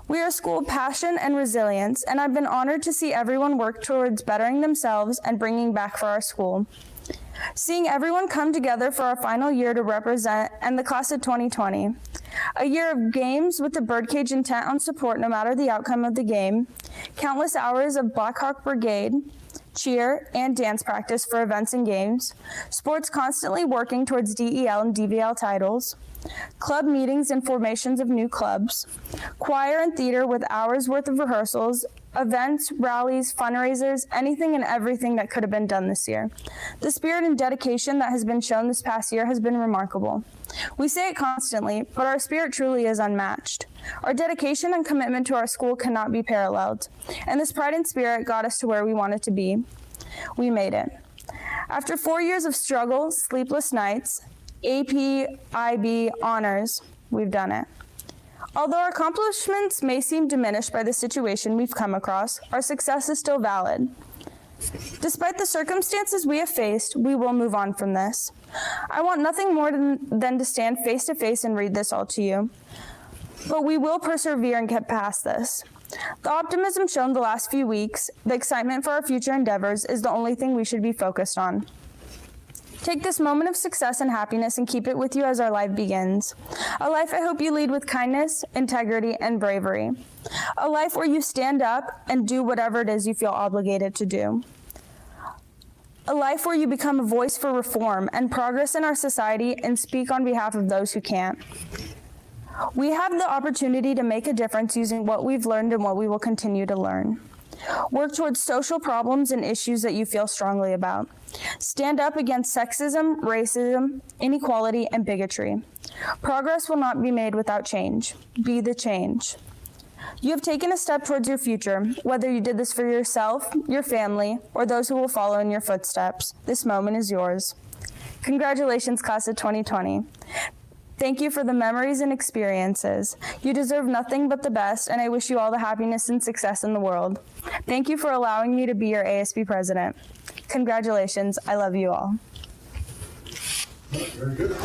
We are a school of passion and resilience, and I've been honored to see everyone work towards bettering themselves and bringing back for our school. Seeing everyone come together for our final year to represent and the class of 2020. A year of games with the birdcage intent on support no matter the outcome of the game. Countless hours of Blackhawk Brigade, cheer, and dance practice for events and games. Sports constantly working towards DEL and DVL titles. Club meetings and formations of new clubs. Choir and theater with hours worth of rehearsals. Events, rallies, fundraisers, anything and everything that could have been done this year. The spirit and dedication that has been shown this past year has been remarkable. We say it constantly, but our spirit truly is unmatched. Our dedication and commitment to our school cannot be paralleled, and this pride and spirit got us to where we wanted to be. We made it. After 4 years of struggle, sleepless nights, AP, IB, honors, we've done it. Although our accomplishments may seem diminished by the situation we've come across, our success is still valid. Despite the circumstances we have faced, we will move on from this. I want nothing more than to stand face to face and read this all to you. But we will persevere and get past this. The optimism shown the last few weeks, the excitement for our future endeavors, is the only thing we should be focused on. Take this moment of success and happiness and keep it with you as our life begins. A life I hope you lead with kindness, integrity, and bravery. A life where you stand up and do whatever it is you feel obligated to do. A life where you become a voice for reform and progress in our society and speak on behalf of those who can't. We have the opportunity to make a difference using what we've learned and what we will continue to learn. Work towards social problems and issues that you feel strongly about. Stand up against sexism, racism, inequality, and bigotry. Progress will not be made without change. Be the change. You have taken a step towards your future, whether you did this for yourself, your family, or those who will follow in your footsteps. This moment is yours. Congratulations, class of 2020. Thank you for the memories and experiences. You deserve nothing but the best, and I wish you all the happiness and success in the world. Thank you for allowing me to be your ASB president. Congratulations. I love you all. Very good.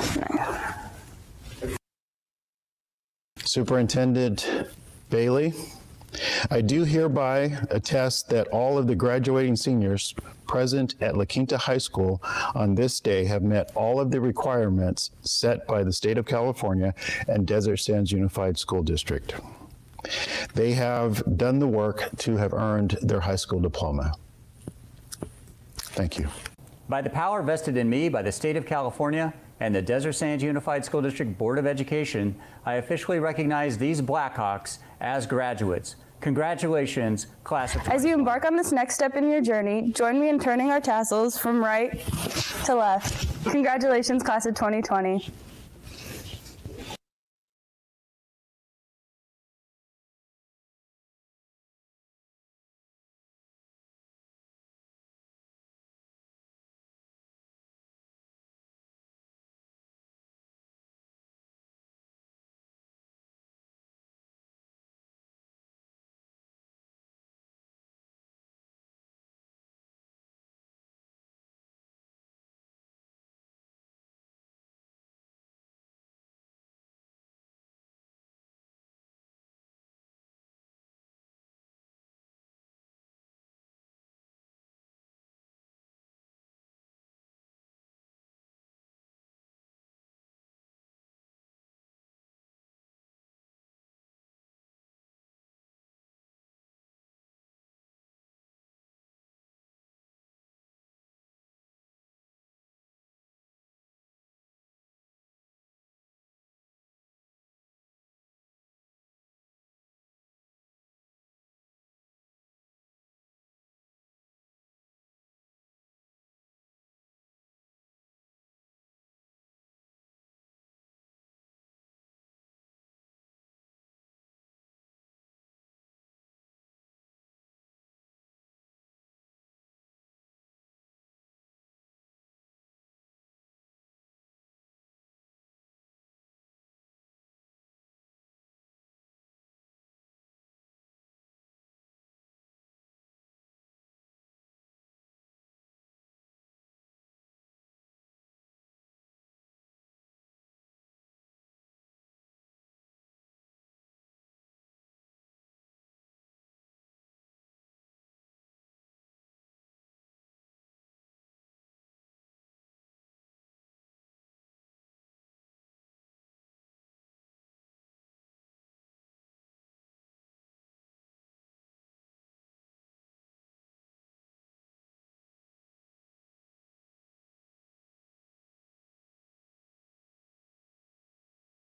Superintendent Bailey, I do hereby attest that all of the graduating seniors present at La Quinta High School on this day have met all of the requirements set by the state of California and Desert Sands Unified School District. They have done the work to have earned their high school diploma. Thank you. By the power vested in me by the state of California and the Desert Sands Unified School District Board of Education, I officially recognize these Blackhawks as graduates. Congratulations, class of 2020. As you embark on this next step in your journey, join me in turning our tassels from right to left. Congratulations, class of 2020.